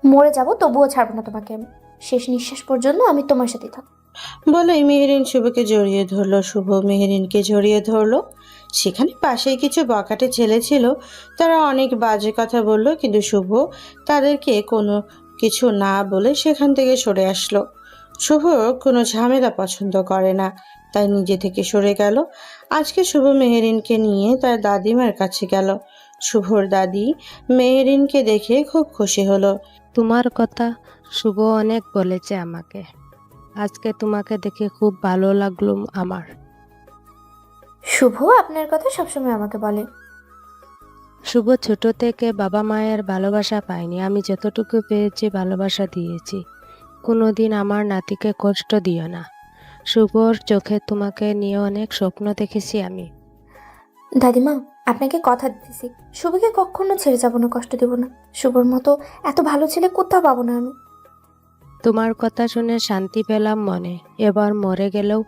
মরে যাব তবুও ছাড়বো না তোমাকে আমি। শেষ নিঃশ্বাস পর্যন্ত আমি তোমার সাথে থাকবো। বলেই মেহেরিন শুভকে জড়িয়ে ধরলো। শুভ মেহেরিনকে জড়িয়ে ধরলো। সেখানে পাশেই কিছু বখাটে ছেলে ছিল। তারা অনেক বাজে কথা বলল, কিন্তু শুভ তাদেরকে কোনো কিছু না বলে সেখান থেকে সরে আসলো। শুভ কোনো ঝামেলা পছন্দ করে না, তাই নিজে থেকে সরে গেল। আজকে শুভ মেহেরিনকে নিয়ে তার দাদিমার কাছে গেল। শুভর দাদি মেহেরিনকে দেখে খুব খুশি হলো। তোমার কথা শুভ অনেক বলেছে আমাকে। আজকে তোমাকে দেখে খুব ভালো লাগলো আমার। শুভ আপনার কথা সবসময় আমাকে বলে। শুভ ছোট থেকে বাবা মায়ের ভালোবাসা পায়নি, আমি যতটুকু পেয়েছি ভালোবাসা দিয়েছি। কোনোদিন আমার নাতিকে কষ্ট দিও না। শুভর চোখে তোমাকে নিয়ে অনেক স্বপ্ন দেখেছি আমি। দাদিমা, আপনাকে কথা দিতেছি, শুভকে কখনো ছেড়ে যাব না, কষ্ট দেব না। শুভর মতো এত ভালো ছেলে কোথাও পাবো না আমি। তোমার কথা শুনে শান্তি পেলাম মনে। এবার মরে গেলেও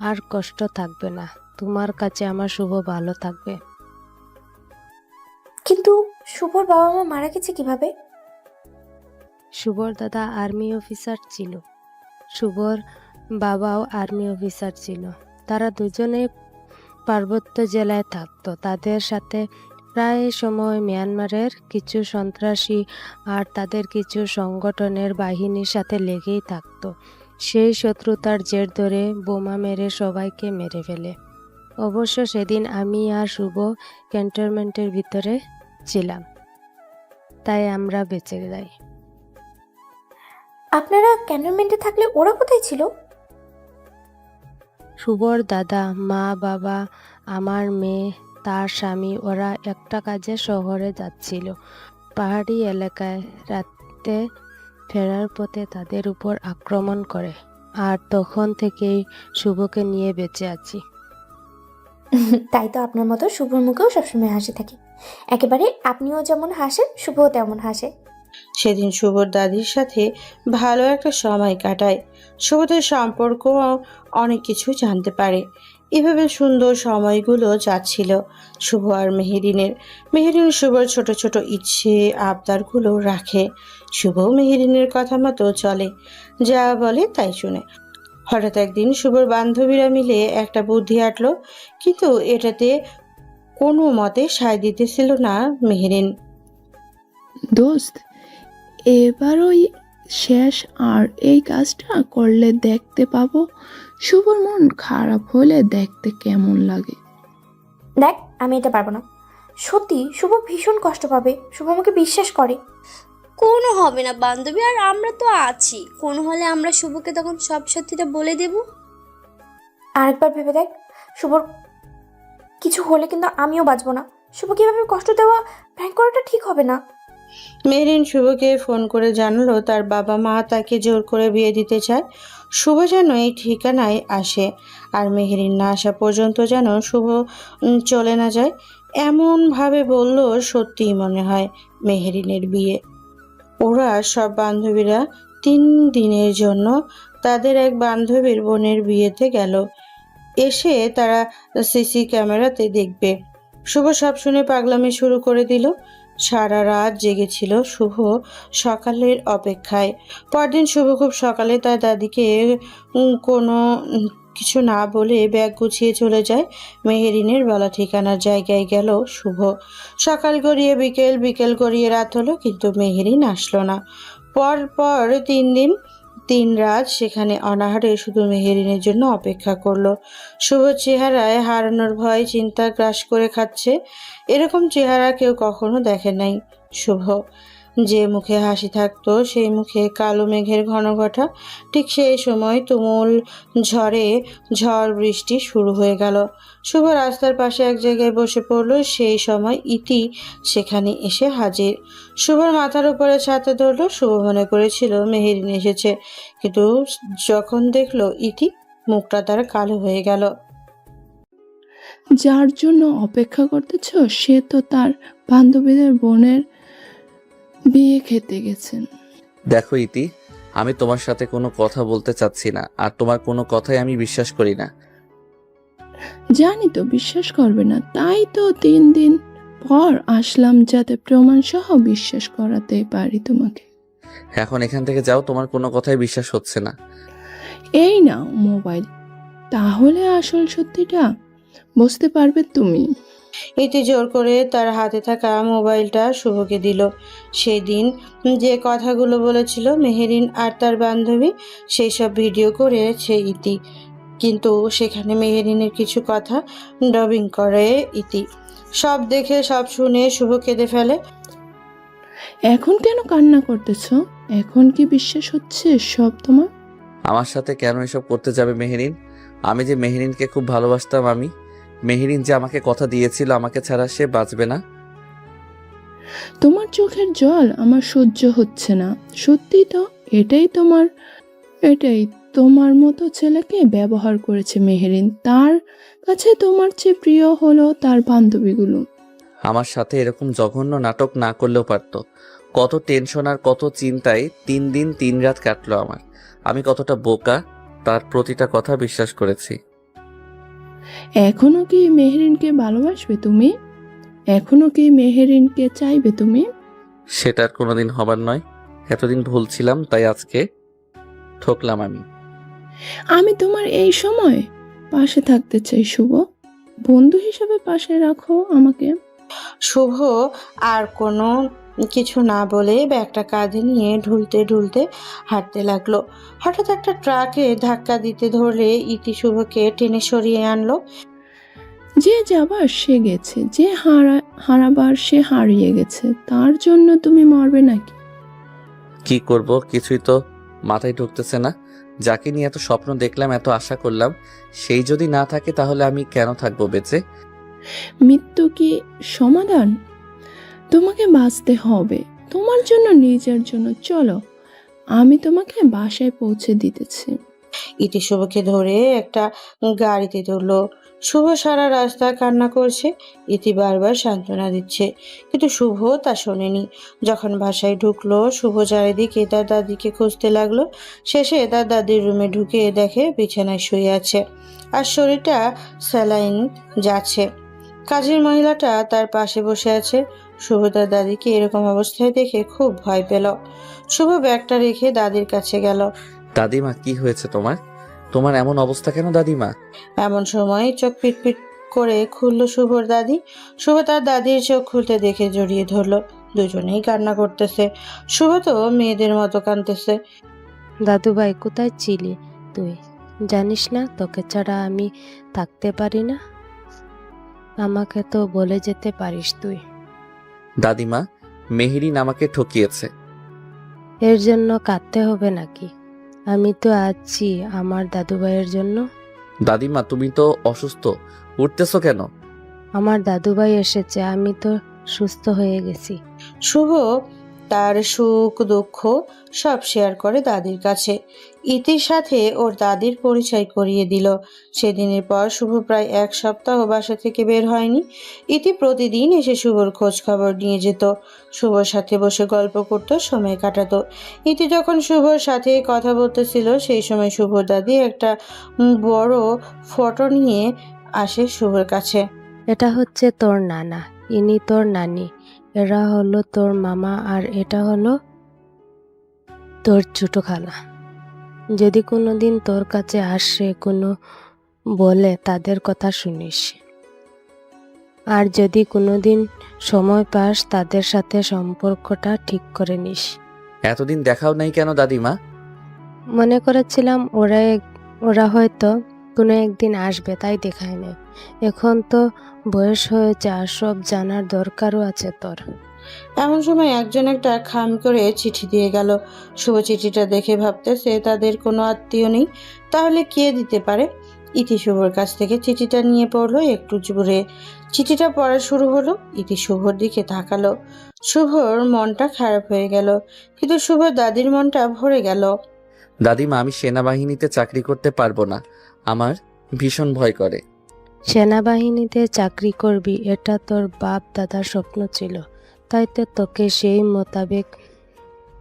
আর কষ্ট থাকবে না। তোমার কাছে আমার শুভ ভালো থাকবে। কিন্তু শুভর বাবা মা মারা গেছে কিভাবে? শুভর দাদা আর্মি অফিসার ছিল। শুভর বাবাও আর্মি অফিসার ছিল। তারা দুজনেই পার্বত্য জেলায় থাকতো। তাদের সাথে প্রায় সময় মিয়ানমারের কিছু সন্ত্রাসী আর তাদের কিছু সংগঠনের বাহিনীর সাথে লেগেই থাকতো। সেই শত্রুতার জের ধরে বোমা মেরে সবাইকে মেরে ফেলে। অবশ্য সেদিন আমি আর শুভ ক্যান্টনমেন্টের ভিতরে ছিলাম, তাই আমরা বেঁচে যাই। আপনারা ক্যান্টনমেন্টে থাকলে ওরা কোথায় ছিল? শুভর দাদা, মা, বাবা, আমার মেয়ে, তার স্বামী, ওরা একটা কাজে শহরে যাচ্ছিল। পাহাড়ি এলাকায় রাতে ফেরার পথে তাদের উপর আক্রমণ করে, আর তখন থেকেই শুভকে নিয়ে বেঁচে আছি। তাই তো আপনার মতো শুভর মুখেও সবসময় হাসি থাকে। একেবারে আপনিও যেমন হাসেন, শুভও তেমন হাসে। সেদিন শুভর দাদির সাথে ভালো একটা সময় কাটায়। শুভদের সম্পর্ক অনেক কিছু জানতে পারে। এভাবে সুন্দর সময়গুলো যাচ্ছিল শুভ আর মেহেরিনের। মেহেরিন শুভর ছোট ছোট ইচ্ছে আবদারগুলো রাখে। শুভ মেহেরিনের কথা মতো চলে, যা বলে তাই শুনে। হঠাৎ একদিন শুভর বান্ধবীরা মিলে একটা বুদ্ধি আঁটলো, কিন্তু এটাতে কোনো মতে সায় দিতেছিল না মেহেরিন। দোস্ত, এবার ওই শেষ, আর এই কাজটা করলে দেখতে পাবো শুভর মন খারাপ হলে দেখতে কেমন লাগে। দেখ, আমি এটা পারবো না। সত্যি শুভ ভীষণ কষ্ট পাবে। শুভ আমাকে বিশ্বাস করে। কোনো হবে না বান্ধবী, আর আমরা তো আছি। কোনো হলে আমরা শুভকে তখন সব সত্যিটা বলে দেব। আরেকবার ভেবে দেখ, শুভর কিছু হলে কিন্তু আমিও বাঁচবো না। শুভকে এভাবে কষ্ট দেওয়া, প্র্যাঙ্ক করাটা ঠিক হবে না। মেহরিন শুভকে ফোন করে জানালো তার বাবা মা তাকে জোর করে বিয়ে দিতে চায়। শুভ যেন এই ঠিকানায় আসে, আর মেহরিন না আসা পর্যন্ত যেন শুভ চলে না যায়। এমনভাবে বলল সত্যিই মনে হয় মেহরিনের বিয়ে। ওরা সব বান্ধবীরা 3 দিনের জন্য তাদের এক বান্ধবীর বোনের বিয়েতে গেল। এসে তারা সিসি ক্যামেরাতে দেখবে। শুভ সব শুনে পাগলামি শুরু করে দিল। সারা রাত জেগেছিল শুভ সকালের অপেক্ষায়। পরদিন শুভ খুব সকালে তার দাদিকে কোনো কিছু না বলে ব্যাগ গুছিয়ে চলে যায়। মেহেরিনের বলা ঠিকানার জায়গায় গেল শুভ। সকাল গড়িয়ে বিকেল, বিকেল গড়িয়ে রাত হলো, কিন্তু মেহেরিন আসলো না। পর 3 দিন 3 রাত সেখানে অনাহারে শুধু মেহেরিনের জন্য অপেক্ষা করলো। শুভ চেহারায় হারানোর ভয় চিন্তা গ্রাস করে খাচ্ছে। এরকম চেহারা কেউ কখনো দেখে নাই শুভ। যে মুখে হাসি থাকতো সেই মুখে কালো মেঘের ঘনঘটা। ঠিক সেই সময় তুমুল ঝড় বৃষ্টি শুরু হয়ে গেল। শুভ রাস্তার পাশে এক জায়গায় বসে পড়লো। সেই সময় ইতি সেখানে এসে হাজির। শুভর মাথার উপরে ছাতা ধরলো। শুভ মনে করেছিল মেহেরিন এসেছে, কিন্তু যখন দেখলো ইতি, মুখটা তার কালো হয়ে গেল। যার জন্য অপেক্ষা করতেছ সে তো তার বান্ধবীদের বোনের বিয়ে খেতে গেছেন। দেখো ইতি, আমি তোমার সাথে কোনো কথা বলতে চাচ্ছি না, আর তোমার কোনো কথাই আমি বিশ্বাস করি না। জানি তো বিশ্বাস করবে না, তাই তো 3 দিন পর আসলাম, যাতে প্রমাণ সহ বিশ্বাস করাতে পারি তোমাকে। এখন এখান থেকে যাও, তোমার কোনো কথাই বিশ্বাস হচ্ছে না। এই নাও মোবাইল, তাহলে আসল সত্যিটা বুঝতে পারবে তুমি। ইতি জোর করে তার হাতে থাকা মোবাইলটা শুভকে দিল। সেই দিন যে কথাগুলো বলেছিল মেহেরিন আর তার বান্ধবী, সেই সব ভিডিও করেছে ইতি, কিন্তু সেখানে মেহেরিনের কিছু কথা ডাবিং করে ইতি। সব দেখে সব শুনে শুভ কেঁদে ফেলে। এখন কেন কান্না করতেছো? এখন কি বিশ্বাস হচ্ছে সব তোমার? আমার সাথে কেন এসব করতে যাবে মেহেরিন? আমি যে মেহেরিনকে খুব ভালোবাসতাম, মেহেরিন যে আমাকে কথা দিয়েছিল আমাকে ছাড়া সে বাঁচবে না। তোমার চোখের জল আমার সহ্য হচ্ছে না। সত্যি তো, এটাই তোমার মতো ছেলেকে ব্যবহার করেছে মেহেরিন। তার কাছে তোমার চেয়ে প্রিয় হলো তার বান্ধবীগুলো। আমার সাথে এরকম জঘন্য নাটক না করলেও পারতো। কত টেনশন আর কত চিন্তায় 3 দিন 3 রাত কাটলো আমার। আমি কতটা বোকা, তার প্রতিটা কথা বিশ্বাস করেছি। এখনো কি মেহেরিনকে ভালোবাসবে তুমি? এখনো কি মেহেরিনকে চাইবে তুমি? সেটা আর কোনোদিন হবার নয়। এতদিন ভুল ছিলাম, তাই আজকে ঠকলাম আমি। আমি তোমার এই সময় পাশে থাকতে চাই শুভ। বন্ধু হিসেবে পাশে রাখো আমাকে। শুভ আর কোনো কিছু না বলে ব্যাগটা কাঁধে নিয়ে ঢুলতে ঢুলতে হাঁটতে লাগলো। হঠাৎ একটা ট্রাকে ধাক্কা দিতে ধরলে ইতি শুভকে টেনে সরিয়ে আনলো। যে যাবার সে গেছে, যে হারাবার সে হারিয়ে গেছে। তার জন্য তুমি মরবে নাকি? কি করব, কিছুই তো মাথায় ঢুকতেছে না। যাকে নিয়ে এত স্বপ্ন দেখলাম, এত আশা করলাম, সেই যদি না থাকে তাহলে আমি কেন থাকবো বেঁচে? মৃত্যু কি সমাধান? তোমাকে বাঁচতে হবে, তোমার জন্য, নিজের জন্য। চলো, আমি তোমাকে বাসায় পৌঁছে দিতেছি। ইতি শুভকে ধরে একটা গাড়িতে তুললো। শুভ সারা রাস্তা কান্না করছে। ইতি বারবার সান্ত্বনা দিচ্ছে, কিন্তু শুভ তা শোনেনি। যখন বাসায় ঢুকলো, শুভ চারিদিকে তার দাদিকে খুঁজতে লাগলো। শেষে তার দাদির রুমে ঢুকে দেখে বিছানায় শুয়ে আছে আর শরীরটা স্যালাইন যাচ্ছে। কাজের মহিলাটা তার পাশে বসে আছে। শুভ তার দাদিকে এরকম অবস্থায় দেখে খুব ভয় পেল। শুভ ব্যাগটা রেখে দাদির কাছে গেল। দাদিমা, কি হয়েছে তোমার? তোমার এমন অবস্থা কেন দাদিমা? এমন সময় চোখ পিটপিট করে খুললো শুভর দাদি। শুভ তার দাদির চোখ খুলতে দেখে জড়িয়ে ধরলো। দুজনেই কান্না করতেছে। শুভ তো মেয়েদের মতো কাঁদতেছে। দাদুভাই, কোথায় ছিলি তুই? জানিস না তোকে ছাড়া আমি থাকতে পারি না? আমাকে তো বলে যেতে পারিস তুই। দাদিমা, মেহেরিন আমাকে ঠকিয়েছে। এর জন্য কাঁদতে হবে নাকি? আমি তো আছি আমার দাদুভাইয়ের জন্য। দাদিমা, তুমি তো অসুস্থ, উঠতেছো কেন? আমার দাদুভাই এসেছে, আমি তো সুস্থ হয়ে গেছি। শুভ তার সুখ দুঃখ সব শেয়ার করে দাদির কাছে। ইতির সাথে ওর দাদির পরিচয় করিয়ে দিল। সেদিনের পর শুভ প্রায় 1 সপ্তাহ বাসা থেকে বের হয়নি। ইতি প্রতিদিন এসে শুভর খোঁজ খবর নিয়ে যেত। শুভর সাথে বসে গল্প করত, সময় কাটাতো। ইতি যখন শুভর সাথে কথা বলতেছিল, সেই সময় শুভর দাদি একটা বড় ফটো নিয়ে আসে শুভর কাছে। এটা হচ্ছে তোর নানা, ইনি তোর নানি, এরা হলো তোর মামা, আর এটা হলো তোর ছোট খালা। যদি কোনোদিন তোর কাছে আসে কোনো বলে তাদের কথা শুনিস, আর যদি কোনোদিন সময় পাস তাদের সাথে সম্পর্কটা ঠিক করে নিস। এতদিন দেখাও নাই কেন দাদিমা? মনে করেছিলাম ওরা হয়তো কোনো একদিন আসবে, তাই দেখায় নাই। এখন তো বয়স হয়েছে, আর সব জানার দরকারও আছে তোর। এমন সময় একজন একটা খাম করে চিঠি দিয়ে গেল। শুভ চিঠিটা দেখে ভাবতেছে তাদের কোনো আত্মীয় নেই, তাহলে কে দিতে পারে। ইতি শুভর কাছ থেকে চিঠিটা নিয়ে পড়লো একটু জোরে। চিঠিটা পড়া শুরু হলো। ইতি শুভর দিকে তাকালো। শুভর মনটা খারাপ হয়ে গেল, কিন্তু শুভর দাদির মনটা ভরে গেল। দাদিমা, আমি সেনাবাহিনীতে চাকরি করতে পারবো না, আমার ভীষণ ভয় করে। সেনাবাহিনীতে চাকরি করবি, এটা তোর বাপ দাদার স্বপ্ন ছিল, তাই তো তোকে সেই মোতাবেক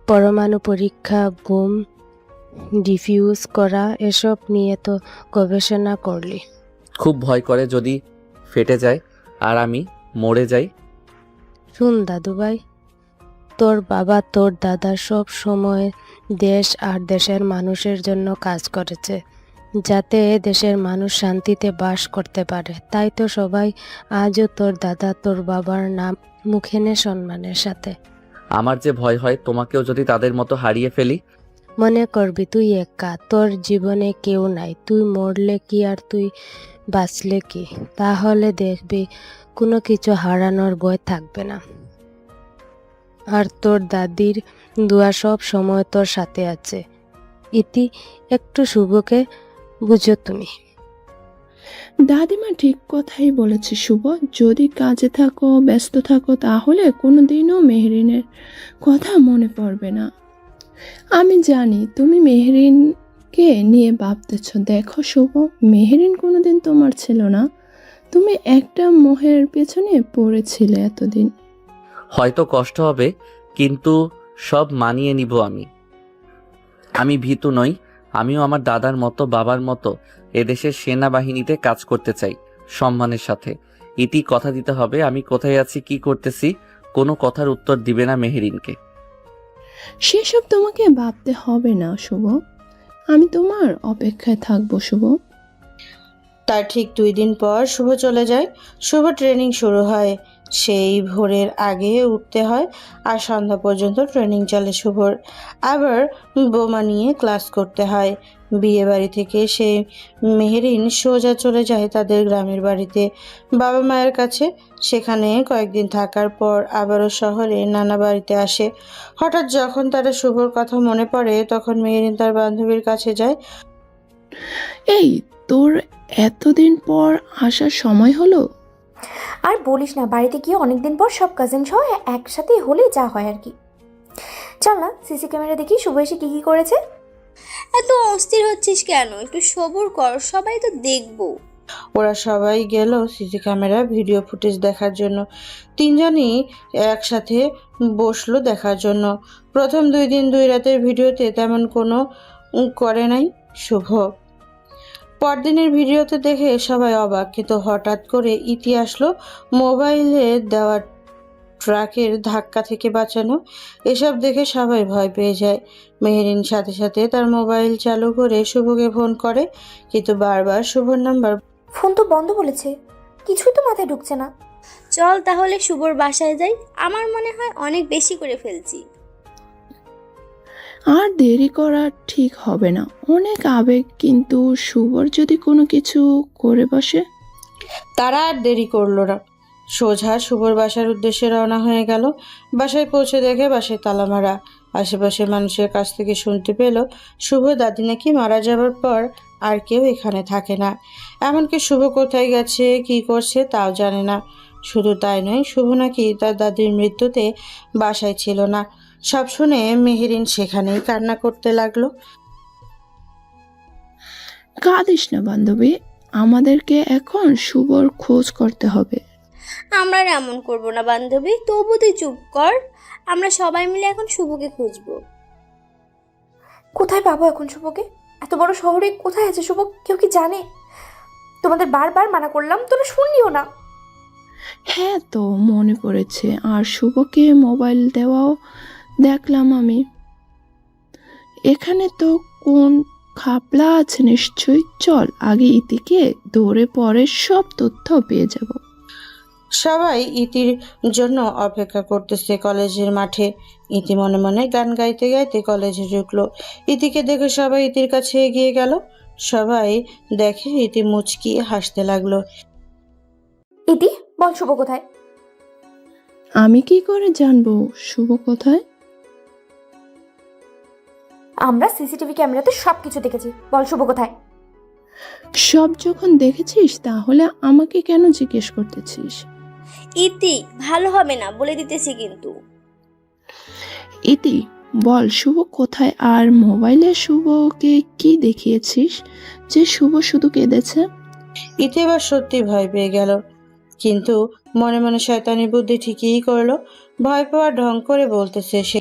পরমাণু পরীক্ষা, বোম ডিফিউজ করা এসব নিয়ে তো গবেষণা করলি। খুব ভয় করে যদি ফেটে যায় আর আমি মরে যাই। শুন দাদুভাই, তোর বাবা তোর দাদা সব সময় দেশ আর দেশের মানুষের জন্য কাজ করেছে, যাতে দেশের মানুষ শান্তিতে বাস করতে পারে। তাই তো সবাই আজও তোর দাদা তোর বাবার নাম মুখে নে সম্মানের সাথে। আমার যে ভয় হয় তোমাকেও যদি তাদের মতো হারিয়ে ফেলি। মনে করবি তুই একা, তোর জীবনে কেউ নাই। তুই মরলে কি আর তুই বাঁচলে কি, তাহলে দেখবি কোনো কিছু হারানোর ভয় থাকবে না। আর তোর দাদির দোয়া সব সময় তোর সাথে আছে। ইতি, একটু শুভকে বুঝো তুমি। দাদিমা ঠিক কথাই বলেছে শুভ। যদি কাজে থাকো, ব্যস্ত থাকো, তাহলে কোনোদিনও মেহরিনের কথা মনে পড়বে না। আমি জানি তুমি মেহরিনকে নিয়ে ভাবতেছ। দেখো শুভ, মেহরিন কোনোদিন তোমার ছিল না। তুমি একটা মোহের পেছনে পড়েছিলে এতদিন। হয়তো কষ্ট হবে, কিন্তু সব মানিয়ে নিব আমি। আমি ভীতু নই। আমিও আমার দাদার মতো বাবার মতো এদেশের সেনাবাহিনীতে কাজ করতে চাই, সম্মানের সাথে। ইতি, কথা দিতে হবে আমি কোথায় আছি, কি করতেছি, কোনো কথার উত্তর দিবে না মেহেরিনকে। সেসব তোমাকে ভাবতে হবে না শুভ। আমি তোমার অপেক্ষায় থাকবো শুভ। তার ঠিক 2 দিন পর শুভ চলে যায়। শুভ ট্রেনিং শুরু হয়। সেই ভোরের আগে উঠতে হয় আর সন্ধ্যা পর্যন্ত ট্রেনিং চলে শুভর। আবার বোমা নিয়ে ক্লাস করতে হয়। বিয়ে বাড়ি থেকে সেই মেহেরিন সোজা চলে যায় তাদের গ্রামের বাড়িতে, বাবা মায়ের কাছে। সেখানে কয়েকদিন থাকার পর আবারও শহরে নানা বাড়িতে আসে। হঠাৎ যখন তারা শুভর কথা মনে পড়ে, তখন মেহেরিন তার বান্ধবীর কাছে যায়। এই, তোর এতদিন পর আসার সময় হলো? আর বলিস না, বাড়িতে গিয়ে অনেকদিন পর সব কাজিন সহ একসাথে হলে যা হয় আর কি। চল না সিসি ক্যামেরা দেখি শুভ এসে কি কি করেছে। এত অস্থির হচ্ছিস কেন? একটু সবুর কর, সবাই তো দেখবো। ওরা সবাই গেল সিসি ক্যামেরা ভিডিও ফুটেজ দেখার জন্য। 3 জনই একসাথে বসলো দেখার জন্য। প্রথম 2 দিন 2 রাতের ভিডিওতে তেমন কোনো করে নাই শুভ। পরদিনের ভিডিওতে দেখে সবাই অবাক, কিন্তু হঠাৎ করে ইতি আসলো মোবাইলে দেওয়া ট্রাকের ধাক্কা থেকে বাঁচানো। এসব দেখে সবাই ভয় পেয়ে যায়। মেহেরিন সাথে সাথে তার মোবাইল চালু করে শুভকে ফোন করে, কিন্তু বারবার শুভর নাম্বার। ফোন তো বন্ধ বলেছে, কিছুই তো মাথায় ঢুকছে না। চল তাহলে শুভর বাসায় যাই। আমার মনে হয় অনেক বেশি করে ফেলছি। আর দেরি করা ঠিক হবে না, অনেক আবেগ। কিন্তু শুভর যদি কোনো কিছু করে বসে। তারা আর দেরি করলো না, সোজা শুভর বাসার উদ্দেশ্যে রওনা হয়ে গেল। বাসায় পৌঁছে দেখে বাসায় তালা মারা। আশেপাশের মানুষের কাছ থেকে শুনতে পেল শুভ দাদি নাকি মারা যাবার পর আর কেউ এখানে থাকে না। এমনকি শুভ কোথায় গেছে, কি করছে তাও জানে না। শুধু তাই নয়, শুভ নাকি তার দাদির মৃত্যুতে বাসায় ছিল না। সব শুনে মেহেরিন সেখানেই কান্না করতে লাগলো। কাঁদিস না বান্ধবী, আমাদেরকে এখন শুভর খোঁজ করতে হবে। আমরা আর এমন করবো না বান্ধবী, তবু তুই চুপ কর। আমরা সবাই মিলে এখন শুভকে খুঁজবো। কোথায় পাবো এখন শুভকে? এত বড় শহরে কোথায় আছে শুভ? কেউ কি জানে? তোমাদের বারবার মানা করলাম, তোরা শুনলিও না। হ্যাঁ, তো মনে পড়েছে। আর শুভকে মোবাইল দেওয়াও দেখলাম আমি। এখানে তো কোন খাপলা আছে নিশ্চয়ই। চল আগে ইতিকে ধরে পরে সব তথ্য পেয়ে যাব। সবাই ইতির জন্য অপেক্ষা করতেছে কলেজের মাঠে। ইতি মনে মনে গান গাইতে গাইতে কলেজে ঢুকলো। ইতিকে দেখে সবাই ইতির কাছে এগিয়ে গেল। সবাই দেখে ইতি মুচকি হাসতে লাগলো। ইতি, বল শুভ কোথায়? আমি কি করে জানবো শুভ কোথায়? আমরা সিসিটিভি ক্যামেরাতে সবকিছু দেখেছি, বল শুভ কোথায়? সব যখন দেখেছিস তাহলে আমাকে কেন জিজ্ঞেস করতেছিস? ইতি, ভালো হবে না, বলে দিতেছি কিন্তু। ইতি, বল শুভ কোথায়? আর মোবাইলে শুভকে কি দেখিয়েছিস যে শুভ শুধু কেঁদেছে? ইতি এবার সত্যি ভয় পেয়ে গেল, কিন্তু মনে মনে শয়তানি বুদ্ধি ঠিকই করলো। ভয় পাওয়ার ঢং করে বলতেছে সে।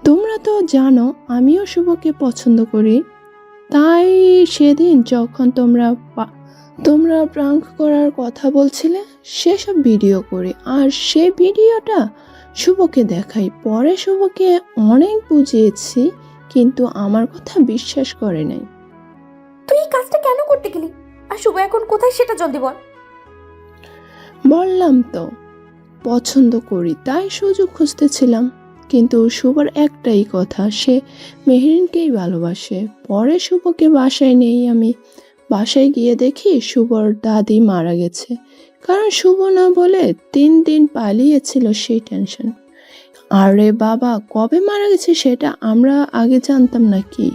তোমরা তো জানো আমিও শুভকে পছন্দ করি। তাই সেদিন যখন তোমরা প্রাঙ্ক করার কথা বলছিলে, সেসব ভিডিও করি। আর সে ভিডিওটা শুভকে দেখাই। পরে শুভকে অনেক বুঝিয়েছি, কিন্তু আমার কথা বিশ্বাস করে নাই। তুই এই কাজটা কেন করতে গেলি? আর শুভ এখন কোথায় সেটা জলদি বল। বললাম তো, পছন্দ করি তাই সুযোগ খুঁজতেছিলাম। কিন্তু শুভর একটাই কথা, সে মেহেরিনকেই ভালোবাসে। পরে শুভকে বাসায় নেই আমি। বাসায় গিয়ে দেখি শুভর দাদি মারা গেছে। কারণ শুভ না বলে 3 দিন পালিয়েছিল, সেই টেনশন। আরে বাবা, কবে মারা গেছে সেটা আমরা আগে জানতাম না কি।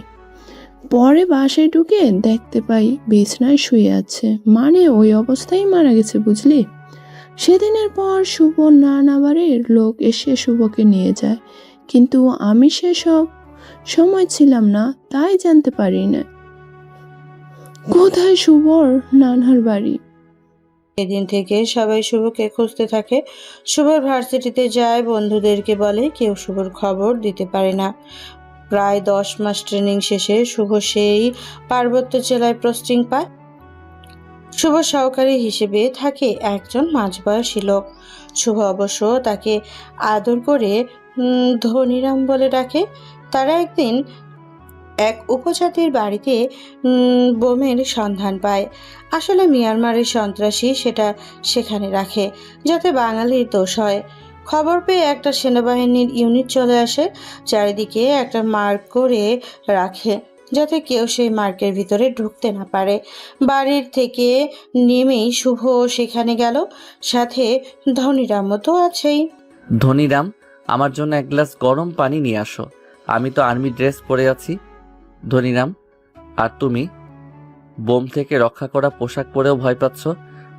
পরে বাসায় ঢুকে দেখতে পাই বিছনায় শুয়ে আছে, মানে ওই অবস্থায় মারা গেছে, বুঝলি। সেদিনের পর শুভ নানা বাড়ির লোক এসে শুভকে নিয়ে যায়, কিন্তু আমি সেসব সময় ছিলাম না, তাই জানতে পারি না কোথায় শুভর নানার বাড়ি। সেদিন থেকে সবাই শুভকে খুঁজতে থাকে। শুভর ভার্সিটিতে যায়, বন্ধুদেরকে বলে, কেউ শুভর খবর দিতে পারে না। প্রায় 10 মাস ট্রেনিং শেষে শুভ সেই পার্বত্য জেলায় পোস্টিং পায়। শুভ সহকারী হিসেবে থাকে একজন মাঝবয়সী লোক। শুভ অবশ্য তাকে আদর করে ধনীরাম বলে ডাকে। তারা একদিন এক উপজাতির বাড়িতে বোমের সন্ধান পায়। আসলে মিয়ানমারের সন্ত্রাসী সেটা সেখানে রাখে, যাতে বাঙালির দোষ হয়। খবর পেয়ে একটা সেনাবাহিনীর ইউনিট চলে আসে, চারিদিকে একটা মার্ক করে রাখে, যাতে কেউ সেই মার্কের ভিতরে ঢুকতে না পারে। বাড়ির থেকে নেমেই শুভ সেখানে গেল, সাথে ধনীরামও তো আছেই। ধনীরাম, আমার জন্য এক গ্লাস গরম পানি নিয়ে আসো। আমি তো আর্মি ড্রেস পরে আছি। ধনীরাম, আর তুমি বোম থেকে রক্ষা করা পোশাক পরেও ভয় পাচ্ছ?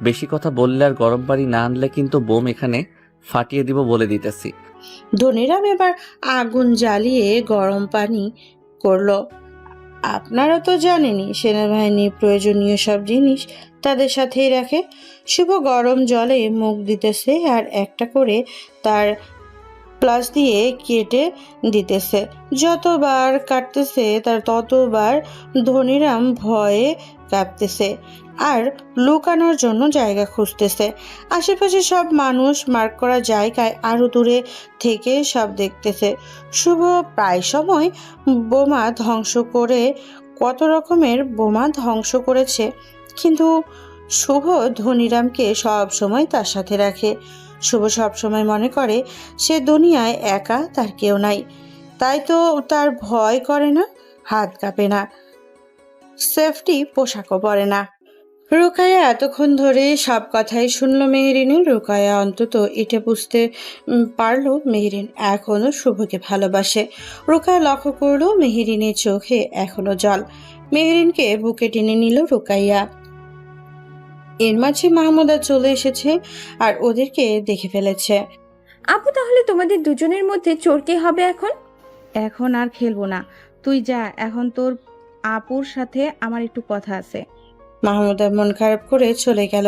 বেশি কথা বললে আর গরম পানি না আনলে কিন্তু বোম এখানে ফাটিয়ে দিব বলে দিতেছি। ধনীরাম এবার আগুন জ্বালিয়ে গরম পানি করলো। আপনারা তো জানেনই, সেনাবাহিনী প্রয়োজনীয় সব জিনিস তাদের সাথেই রাখে। শুভ গরম জলে মুখ দিতেছে আর একটা করে তার প্লাস দিয়ে কেটে দিতেছে। যতবার কাটতেছে তার ততবার ধনীরাম ভয়ে কাঁপতেছে আর লুকানোর জন্য জায়গা খুঁজতেছে। আশেপাশে সব মানুষ মার্ক করা জায়গায় আরো দূরে থেকে সব দেখতেছে। শুভ প্রায় সময় বোমা ধ্বংস করে, কত রকমের বোমা ধ্বংস করেছে, কিন্তু শুভ ধনীরামকে সব সময় তার সাথে রাখে। শুভ সব সময় মনে করে সে দুনিয়ায় একা, তার কেউ নাই। তাই তো তার ভয় করে না, হাত কাঁপে না, সেফটি পোশাকও পরে না। রুকায়া এতক্ষণ ধরে সব কথাই শুনলো মেহেরিনের। রুকায়া অন্তত এটা বুঝতে পারলো মেহেরিন এখনো শুভকে ভালোবাসে। রুকায়া লক্ষ্য করলো মেহেরিনের চোখে এখনো জল। মেহেরিনকে বুকে টেনে নিল রুকাইয়া। এর মাঝে মাহমুদা চলে এসেছে আর ওদেরকে দেখে ফেলেছে। আপু, তাহলে তোমাদের দুজনের মধ্যে চোর কে হবে এখন? এখন আর খেলবো না, তুই যা। এখন তোর আপুর সাথে আমার একটু কথা আছে। মাহমুদা মন খারাপ করে চলে গেল।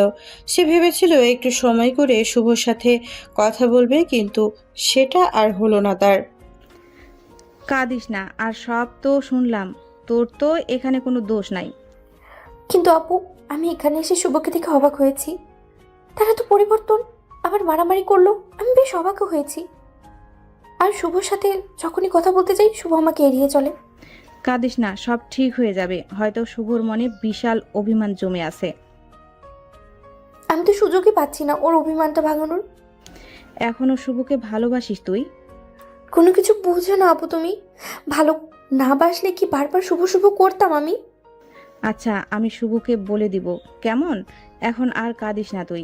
সে ভেবেছিল একটু সময় করে শুভর সাথে কথা বলবে, কিন্তু সেটা আর হলো না তার। কাঁদিস না, আর সব তো শুনলাম, তোর তো এখানে কোনো দোষ নাই। কিন্তু আপু, আমি এখানে এসে শুভকে দেখে অবাক হয়েছি। তারা তো পরিবর্তন, আবার মারামারি করলো, আমি বেশ অবাকও হয়েছি। আর শুভর সাথে যখনই কথা বলতে যাই, শুভ আমাকে এড়িয়ে চলে। কাঁদিস না, সব ঠিক হয়ে যাবে। হয়তো শুভর মনে বিশাল অভিমান জমে আছে। আমি তো সুযোগই পাচ্ছি না ওর অভিমানটা ভাঙানোর। এখনো শুভকে ভালোবাসিস তুই? কোনো কিছু বুঝো না আপু তুমি। ভালো না বাসলে কি বারবার শুভ শুভ করতাম আমি? আচ্ছা, আমি শুভকে বলে দিব, কেমন? এখন আর কাঁদিস না তুই।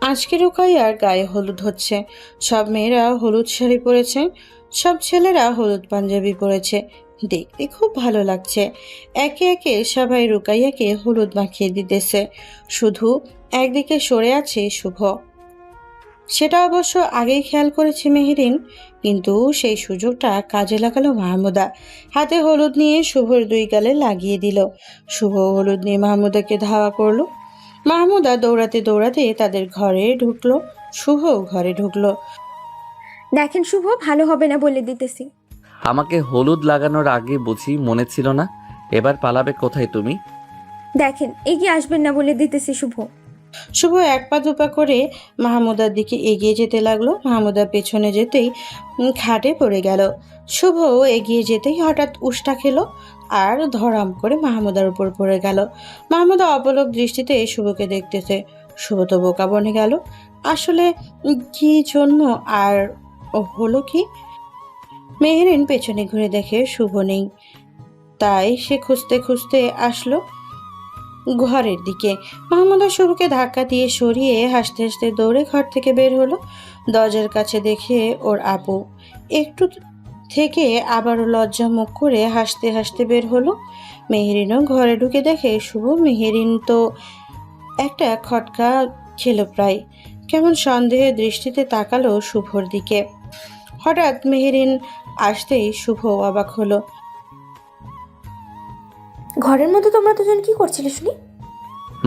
আজকে রুকাইয়ার গায়ে হলুদ হচ্ছে। সব মেয়েরা হলুদ শাড়ি পরেছে, সব ছেলেরা হলুদ পাঞ্জাবি পরেছে। দেখতে খুব ভালো লাগছে। একে একে সবাই রুকাইয়াকে হলুদ মাখিয়ে দিতেছে, শুধু একদিকে সরে আছে শুভ। সেটা অবশ্য আগেই খেয়াল করেছে মেহেরিন, কিন্তু সেই সুযোগটা কাজে লাগালো মাহমুদা। হাতে হলুদ নিয়ে শুভর 2 গালে লাগিয়ে দিল। শুভ হলুদ নিয়ে মাহমুদাকে ধাওয়া করলো। মাহমুদা দৌড়াতে দৌড়াতে তাদের ঘরে ঢুকলো, শুভ ঘরে ঢুকলো। দেখেন শুভ, ভালো হবে না বলে দিতেছি। আমাকে হলুদ লাগানোর আগে বুঝি মনে ছিল না? এবার পালাবে কোথায় তুমি? দেখেন, এগিয়ে আসবেন না বলে দিতেছি শুভ। শুভ এক পা দুপা করে মাহমুদার দিকে এগিয়ে যেতে লাগলো। মাহমুদা পেছনে যেতেই খাটে পড়ে গেল। শুভ এগিয়ে যেতেই হঠাৎ উষ্টা খেলো আর ধরাম করে মাহমুদার উপর পড়ে গেল। মাহমুদা অপলক দৃষ্টিতে শুভকে দেখতেছে। শুভ তো বোকা বনে গেল। আসলে কি জন্য আর হলো কি? মেহেরিন পেছনে ঘুরে দেখে শুভ নেই, তাই সে খুঁজতে খুঁজতে আসলো ঘরের দিকে। মাহমুদা শুভকে ধাক্কা দিয়ে সরিয়ে হাসতে হাসতে দৌড়ে ঘর থেকে বের হলো। দরজার কাছে দেখে ওর আপু একটু থেকে আবারও লজ্জা মুখ করে হাসতে হাসতে বের হলো। মেহেরিনও ঘরে ঢুকে দেখে শুভ। মেহেরিন তো একটা খটকা খেলো প্রায়। কেমন সন্দেহের দৃষ্টিতে তাকালো শুভর দিকে। হঠাৎ মেহেরিন আসতেই শুভ অবাক হলো। ঘরের মধ্যে তোমরা দুজন কি করছিলে শুনি?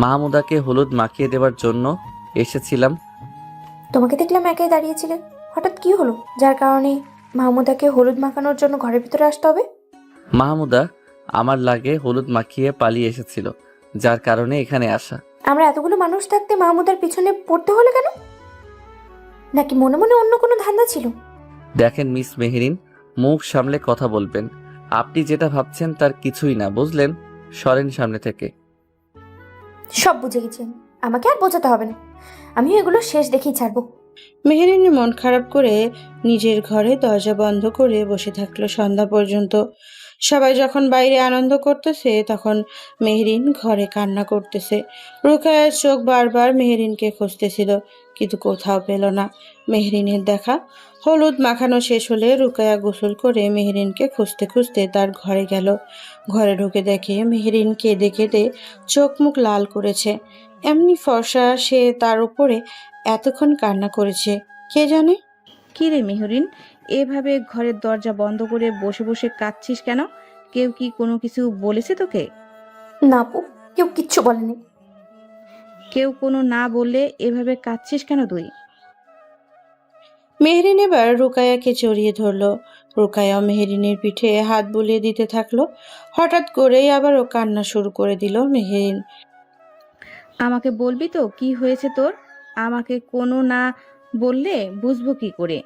মাহমুদাকে হলুদ মাখিয়ে দেওয়ার জন্য এসেছিলাম। তোমাকে দেখলাম একাই দাঁড়িয়েছিলে, হঠাৎ কি হলো যার কারণে মাহমুদাকে হলুদ মাখানোর জন্য ঘরের ভিতরে আসতে হবে? মাহমুদা আমার লাগে হলুদ মাখিয়ে পালিয়ে এসেছিল, যার কারণে এখানে আসা। আমরা এতগুলো মানুষ থাকতে মাহমুদার পিছনে পড়তে হলো কেন? নাকি মনে মনে অন্য কোনো ধান্দা ছিল? দেখেন মিস মেহেরিন, মুখ সামলে কথা বলবেন। আপনি যেটা ভাবছেন তার কিছুই না, বুঝলেন? সরেন সামনে থেকে। সব বুঝে গেছি আমি, আমাকে আর বোঝাতে হবে না। আমিও এগুলো শেষ দেখেই ছাড়বো। মেহেরিন মন খারাপ করে নিজের ঘরে দরজা বন্ধ করে বসে থাকলো সন্ধ্যা পর্যন্ত। সবাই যখন বাইরে আনন্দ করতেছে তখন মেহেরিন ঘরে কান্না করতেছে। রুকায়ার চোখ বারবার মেহেরিনকে খুঁজতেছিল, কিন্তু কোথাও পেল না মেহেরিনের দেখা। হলুদ মাখানো শেষ হলে রুকায়া গোসল করে মেহেরিনকে খুঁজতে খুঁজতে তার ঘরে গেল। ঘরে ঢুকে দেখে মেহেরিন কেঁদে কেঁদে চোখ মুখ লাল করেছে। এমনি ফর্সা সে, তার উপরে এতক্ষণ কান্না করেছে কে জানে। কি রে মেহরিন, এভাবে ঘরের দরজা বন্ধ করে বসে বসে কাঁদছিস কেন? কেউ কি কোনো কিছু বলেছে তোকে? না আপু, কেউ কিচ্ছু বলেনি। কেউ কোনো না বললে এভাবে কাঁদছিস কেন তুই? মেহরিন এবার রুকায়াকে জড়িয়ে ধরলো। রুকায়া মেহরিনের পিঠে হাত বুলিয়ে দিতে থাকলো। হঠাৎ করেই আবারও কান্না শুরু করে দিল মেহরিন। আমাকে বলবি তো কি হয়েছে তোর? আমাকে কোনো না বললে বুঝবো কি করে?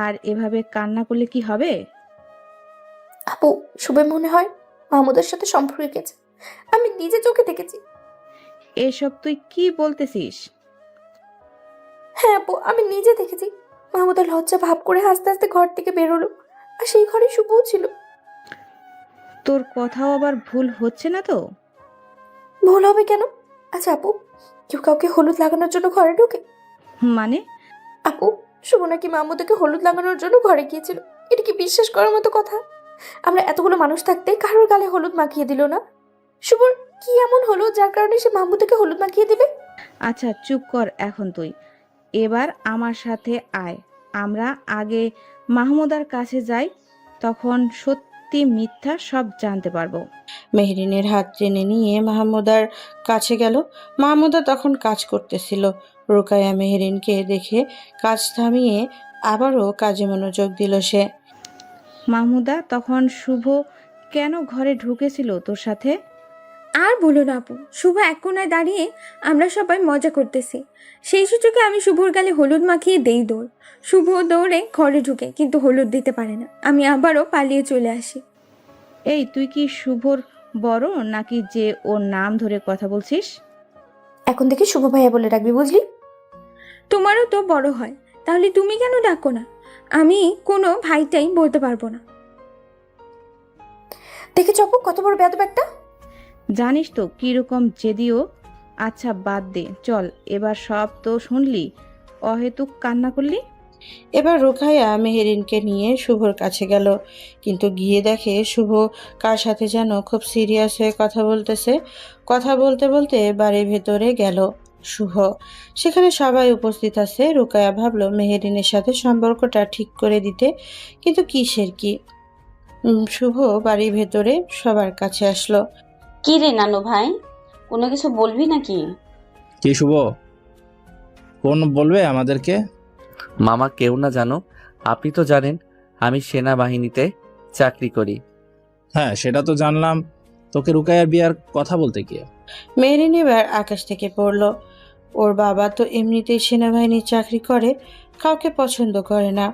আর এভাবে কান্না করলে কি হবে? আপু, শুভে মনে হয় মাহমুদের সাথে সম্পর্ক গেছে, আমি নিজে চোখে দেখেছি। এসব তুই কি বলতেছিস? হ্যাঁ আপু, আমি নিজে দেখেছি। মাহমুদা লজ্জা ভাব করে হাসতে হাসতে ঘর থেকে বেরোলো, আর সেই ঘরে শুভও ছিল। তোর কথাও আবার ভুল হচ্ছে না তো? ভুল হবে কেন? আচ্ছা আপু, কেউ কাউকে হলুদ লাগানোর জন্য ঘরে ঢোকে? মানে? আপু, শুভ নাকি মাহমুদাকে হলুদ লাগানোর জন্য ঘরে গিয়েছিল। এটা কি বিশ্বাস করার মতো কথা? আমরা এতগুলো মানুষ থাকতে কারোর গালে হলুদ মাখিয়ে দিল না। শুভর কি এমন হলো যার কারণে সে মাহমুদাকে হলুদ মাখিয়ে দিবে? আচ্ছা চুপ কর এখন তুই। এবার আমার সাথে আয়, আমরা আগে মাহমুদার কাছে যাই, তখন সত্যি মিথ্যা সব জানতে পারবো। মেহরিনের হাত টেনে নিয়ে মাহমুদার কাছে গেল। মাহমুদা তখন কাজ করতেছিল। রুকায়া মেহরিনকে দেখে কাজ থামিয়ে আবারও কাজে মনোযোগ দিল সে। মাহমুদা, তখন শুভ কেন ঘরে ঢুকেছিল তোর সাথে? আর বলো না আপু, শুভ এক কোনায় দাঁড়িয়ে আমরা সবাই মজা করতেছি। সেই সুযোগে আমি শুভর গালে হলুদ মাখিয়ে দেই দৌড়। শুভ দৌড়ে ঘরে ঢুকে, কিন্তু হলুদ দিতে পারে না। আমি আবারও পালিয়ে চলে আসি। এই তুই কি শুভর বড় নাকি যে ওর নাম ধরে কথা বলছিস? এখন থেকে শুভ ভাইয়া বলে রাখবি, বুঝলি? তোমারও তো বড় হয়, তাহলে তুমি কেন ডাকো না? আমি কোনো ভাইটাই বলতে পারবো না। দেখে চপু কত বড় বেয়াদব একটা। জানিস তো কিরকম জেদিও। আচ্ছা বাদ দে, চল এবার সব তো শুনলি, অহেতুক কান্না করলি। এবার রুকায়া মেহরিনকে নিয়ে শুভর কাছে গেল, কিন্তু গিয়ে দেখে শুভ কার সাথে যেন খুব সিরিয়াস হয়ে কথা বলতেছে। কথা বলতে বলতে বাড়ির ভেতরে গেল শুভ। সেখানে সবাই উপস্থিত আছে। রুকায়া ভাবলো মেহরিনের সাথে সম্পর্কটা ঠিক করে দিতে, কিন্তু কিসের কি। শুভ বাড়ির ভেতরে সবার কাছে আসলো। কি রে নানু ভাই, কোনো কিছু বলবি নাকি? কি শুভ, কোন বলবে আমাদেরকে? মামা কেউ না জানো, আপনি তো জানেন আমি সেনাবাহিনীতে চাকরি করি। হ্যাঁ সেটা তো জানলাম, তোকে রুকায়ার বিয়ার কথা বলতে গিয়ে। মেহরিন এবার আকাশ থেকে পড়লো। ওর বাবা তো এমনিতেই সেনাবাহিনীর চাকরি করে, কাউকে পছন্দ করে না।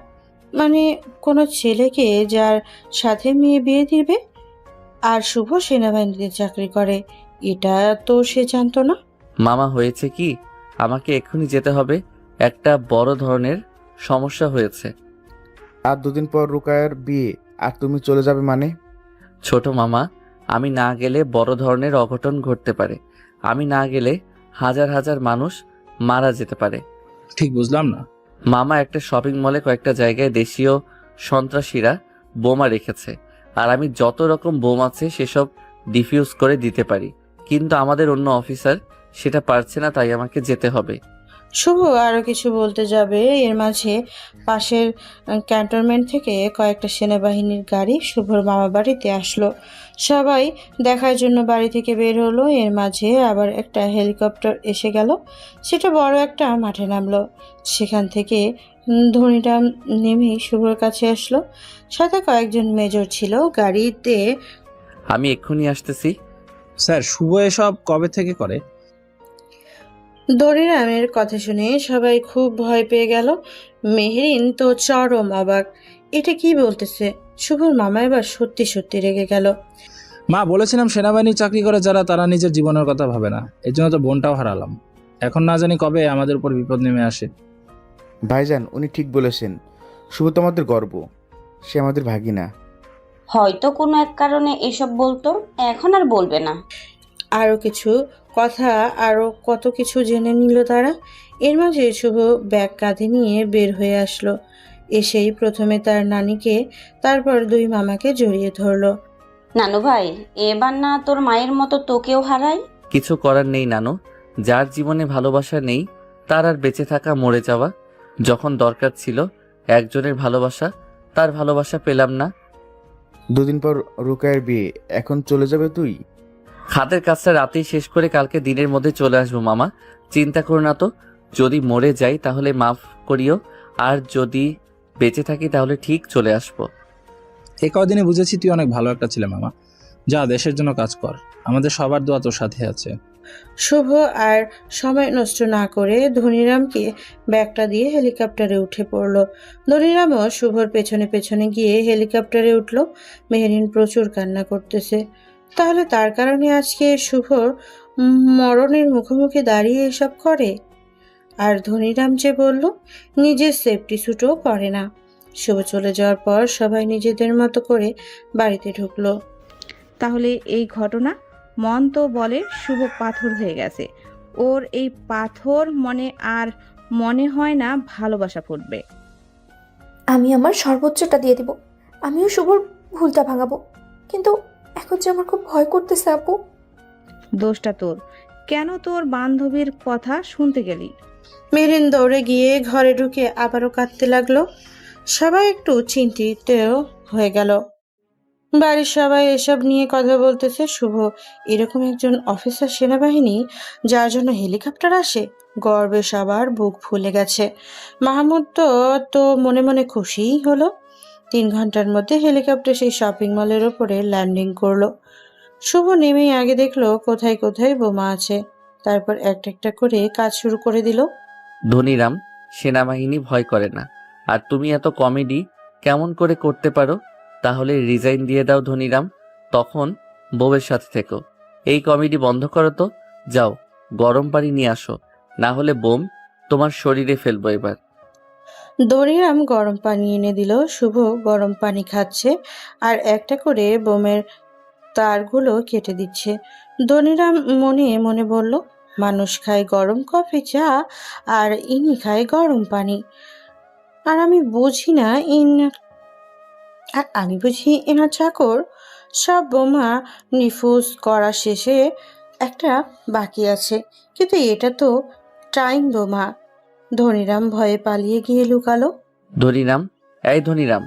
মানে কোনো ছেলেকে যার সাথে মেয়ে বিয়ে দিবে। আর শুভ সেনাবাহিনীতে চাকরি করে, এটা তো সে জানতো না। মামা হয়েছে কি, আমাকে এক্ষুনি যেতে হবে, একটা বড় ধরনের সমস্যা হয়েছে। আর দুদিন পর রুকায়ের বিয়ে, আর তুমি চলে যাবে মানে? ছোট মামা, আমি না গেলে বড় ধরনের অঘটন ঘটতে পারে। আমি না গেলে হাজার হাজার মানুষ মারা যেতে পারে। ঠিক বুঝলাম না। মামা একটা শপিং মলে কয়েকটা জায়গায় দেশীয় সন্ত্রাসীরা বোমা রেখেছে, আর আমি যত রকম বোম আছে সেসব ডিফিউজ করে দিতে পারি, কিন্তু আমাদের অন্য অফিসার সেটা পারছে না, তাই আমাকে যেতে হবে। শুভ আরো কিছু বলতে যাবে, এর মাঝে পাশের ক্যান্টনমেন্ট থেকে কয়েকটা সেনাবাহিনীর গাড়ি শুভর মামা বাড়িতে আসলো। সবাই দেখার জন্য বাড়ি থেকে বের হলো। এর মাঝে আবার একটা হেলিকপ্টার এসে গেল, সেটা বড় একটা মাঠে নামলো। সেখান থেকে ধনীরাম নেমে শুভর কাছে আসলো, সাথে কয়েকজন মেজর ছিল গাড়িতে। আমি এক্ষুনি আসতেছি। স্যার, শুভ এসব কবে থেকে করে? ধনীরামের কথা শুনে সবাই খুব ভয় পেয়ে গেল। মেহরিন তো চরম অবাক, এটা কি বলতেছে? শুভর মামা এবার সত্যি সত্যি রেগে গেল। মা, বলেছিলাম সেনাবাহিনীর চাকরি করে যারা, তারা নিজের জীবনের কথা ভাবে না। এর জন্য তো বোনটাও হারালাম। এখন না জানি কবে আমাদের উপর বিপদ নেমে আসে। ভাইজান, উনি ঠিক বলেছেন। শুভ তো আমাদের গর্ব, সে আমাদের ভাগিনা। হয়তো কোনো এক কারণে এসব বলতো, এখন আর বলবে না। আরো কিছু কথা, আরো কত কিছু জেনে নিল তারা। এর মাঝে শুভ ব্যাগ কাঁধে নিয়ে বের হয়ে আসলো। এসেই প্রথমে তার নানিকে, তারপর দুই মামাকে জড়িয়ে ধরলো। নানু ভাই, এবার না তোর মায়ের মতো তোকেও হারাই। কিছু করার নেই নানু, যার জীবনে ভালোবাসা নেই তার আর বেঁচে থাকা মরে যাওয়া। যখন দরকার ছিল একজনের ভালোবাসা, তার ভালোবাসা পেলাম না। দুদিন পর রুকায়ের বিয়ে, এখন চলে যাবে তুই? খাতের কাজটা রাতেই শেষ করে কালকে দিনের মধ্যে চলে আসবো মামা, চিন্তা করো না তো। যদি মরে যাই তাহলে মাফ করিও, আর যদি বেঁচে থাকি তাহলে ঠিক চলে আসবো। এই কদিনে বুঝেছি তুই অনেক ভালো একটা ছেলে মামা। যা, দেশের জন্য কাজ কর, আমাদের সবার দোয়া তোর সাথে আছে। শুভ আর সময় নষ্ট না করে ধনীরামকে ব্যাগটা দিয়ে হেলিকপ্টারে উঠে পড়লো। ধনীরামও শুভর পেছনে পেছনে গিয়ে হেলিকপ্টারে উঠলো। মেহরিন প্রচুর কান্না করতেছে। তাহলে তার কারণে আজকে শুভর মরণের মুখোমুখি দাঁড়িয়ে এসব করে। আর ধনীরাম যে বলল নিজের সেফটি স্যুটও পরে না। শুভ চলে যাওয়ার পর সবাই নিজেদের মতো করে বাড়িতে ঢুকলো। তাহলে এই ঘটনা, মন তো বলে শুভ পাথর হয়ে গেছে। ওর এই পাথর মনে আর মনে হয় না ভালোবাসা ফুটবে। আমি আমার সর্বোচ্চটা দিয়ে দিব, আমিও শুভর ভুলটা ভাঙাবো। কিন্তু এখন যে আমার খুব ভয় করতেছে আপু। দোষটা তোর, কেন তোর বান্ধবীর কথা শুনতে গেলি? মেরিন দৌড়ে গিয়ে ঘরে ঢুকে আবারও কাঁদতে লাগলো। সবাই একটু চিন্তিত হয়ে গেল। বাড়ির সবাই এসব নিয়ে কথা বলতেছে। শুভ এরকম একজন অফিসার সেনাবাহিনী, যার জন্য হেলিকপ্টার আসে, গর্বে সবার বুক ফুলে গেছে। মাহমুদ তো মনে মনে খুশিই হলো। 3 ঘন্টার মধ্যে হেলিকপ্টার সেই শপিং মলের ওপরে ল্যান্ডিং করলো। শুভ নেমেই আগে দেখলো কোথায় কোথায় বোমা আছে, তারপর একটা একটা করে কাজ শুরু করে দিল। ধনীরাম, সেনাবাহিনী ভয় করে না, আর তুমি এত কমেডি কেমন করে করতে পারো? তাহলে রিজাইন দিয়ে দাও ধনীরাম, তখন বউয়ের সাথে থেকো। এই কমেডি বন্ধ করো তো। যাও, গরম পানি নিয়ে আসো, না হলে বোম তোমার শরীরে ফেলবো এবার। ধনীরাম গরম পানি এনে দিল। শুভ গরম পানি খাচ্ছে আর একটা করে বোমের তারগুলো কেটে দিচ্ছে। ধনীরাম মনে মনে বলল, মানুষ খায় গরম কফি চা, আর ইনি খায় গরম পানি। আর আমি বুঝি না এনার চাকর। সব বোমা নিফুজ করা শেষে একটা বাকি আছে, কিন্তু এটা তো টাইম বোমা। ধনীরাম ভয়ে পালিয়ে গিয়ে লুকালো। ধনীরাম, এই ধনীরাম,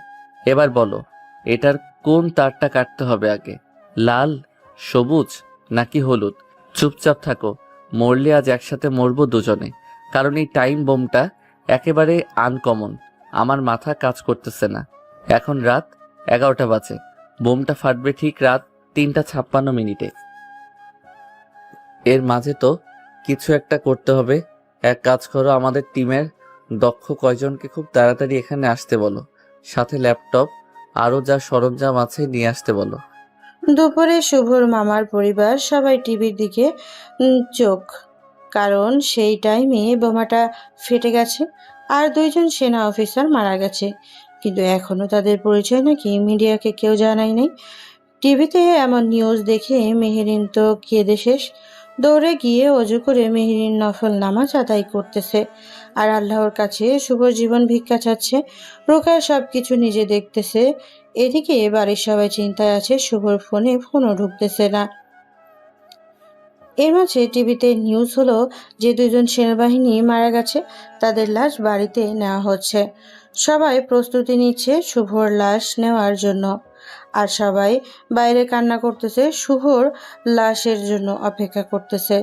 এবার বলো এটার কোন তারটা কাটতে হবে আগে, লাল, সবুজ নাকি হলুদ? চুপচাপ থাকো, মরলে আজ একসাথে মরবো দুজনে, কারণ এই টাইম বোমটা একেবারে আনকমন। আমার মাথা কাজ করতেছে না। এখন রাত 11টা বাজে, বোমটা ফাটবে ঠিক রাত 3:56 মিনিটে। এর মাঝে তো কিছু একটা করতে হবে, এক কাজ করো, আমাদের টিমের দক্ষ কয়জনকে খুব তাড়াতাড়ি এখানে আসতে বলো, সাথে ল্যাপটপ আরও যা সরঞ্জাম আছে নিয়ে আসতে বলো। দুপুরে শুভর মামার পরিবার সবাই টিভির দিকে চোখ, কারণ সেই টাইমে বোমাটা ফেটে গেছে আর 2জন সেনা অফিসার মারা গেছে, কিন্তু এখনো তাদের পরিচয় নাকি মিডিয়াকে কেউ জানায় নাই। টিভিতে এমন নিউজ দেখে মেহেরিন তো কেঁদে শেষ। দৌড়ে গিয়ে অজু করে মেহেরিন নফল নামাজ আদায় করতেছে আর আল্লাহর কাছে শুভর জীবন ভিক্ষা চাচ্ছে। রোকেয়া সবকিছু নিজে দেখতেছে। এদিকে বাড়ির সবাই চিন্তায় আছে, শুভর ফোনও ঢুকতেছে না। এর মাঝে টিভিতে নিউজ হলো যে 2জন সেনাবাহিনী মারা গেছে, তাদের লাশ বাড়িতে নেওয়া হচ্ছে। সবাই প্রস্তুতি নিচ্ছে শুভর লাশ নেওয়ার জন্য, আর সবাই বাইরে কান্না করতেছে, শুভর লাশের জন্য অপেক্ষা করতেছে।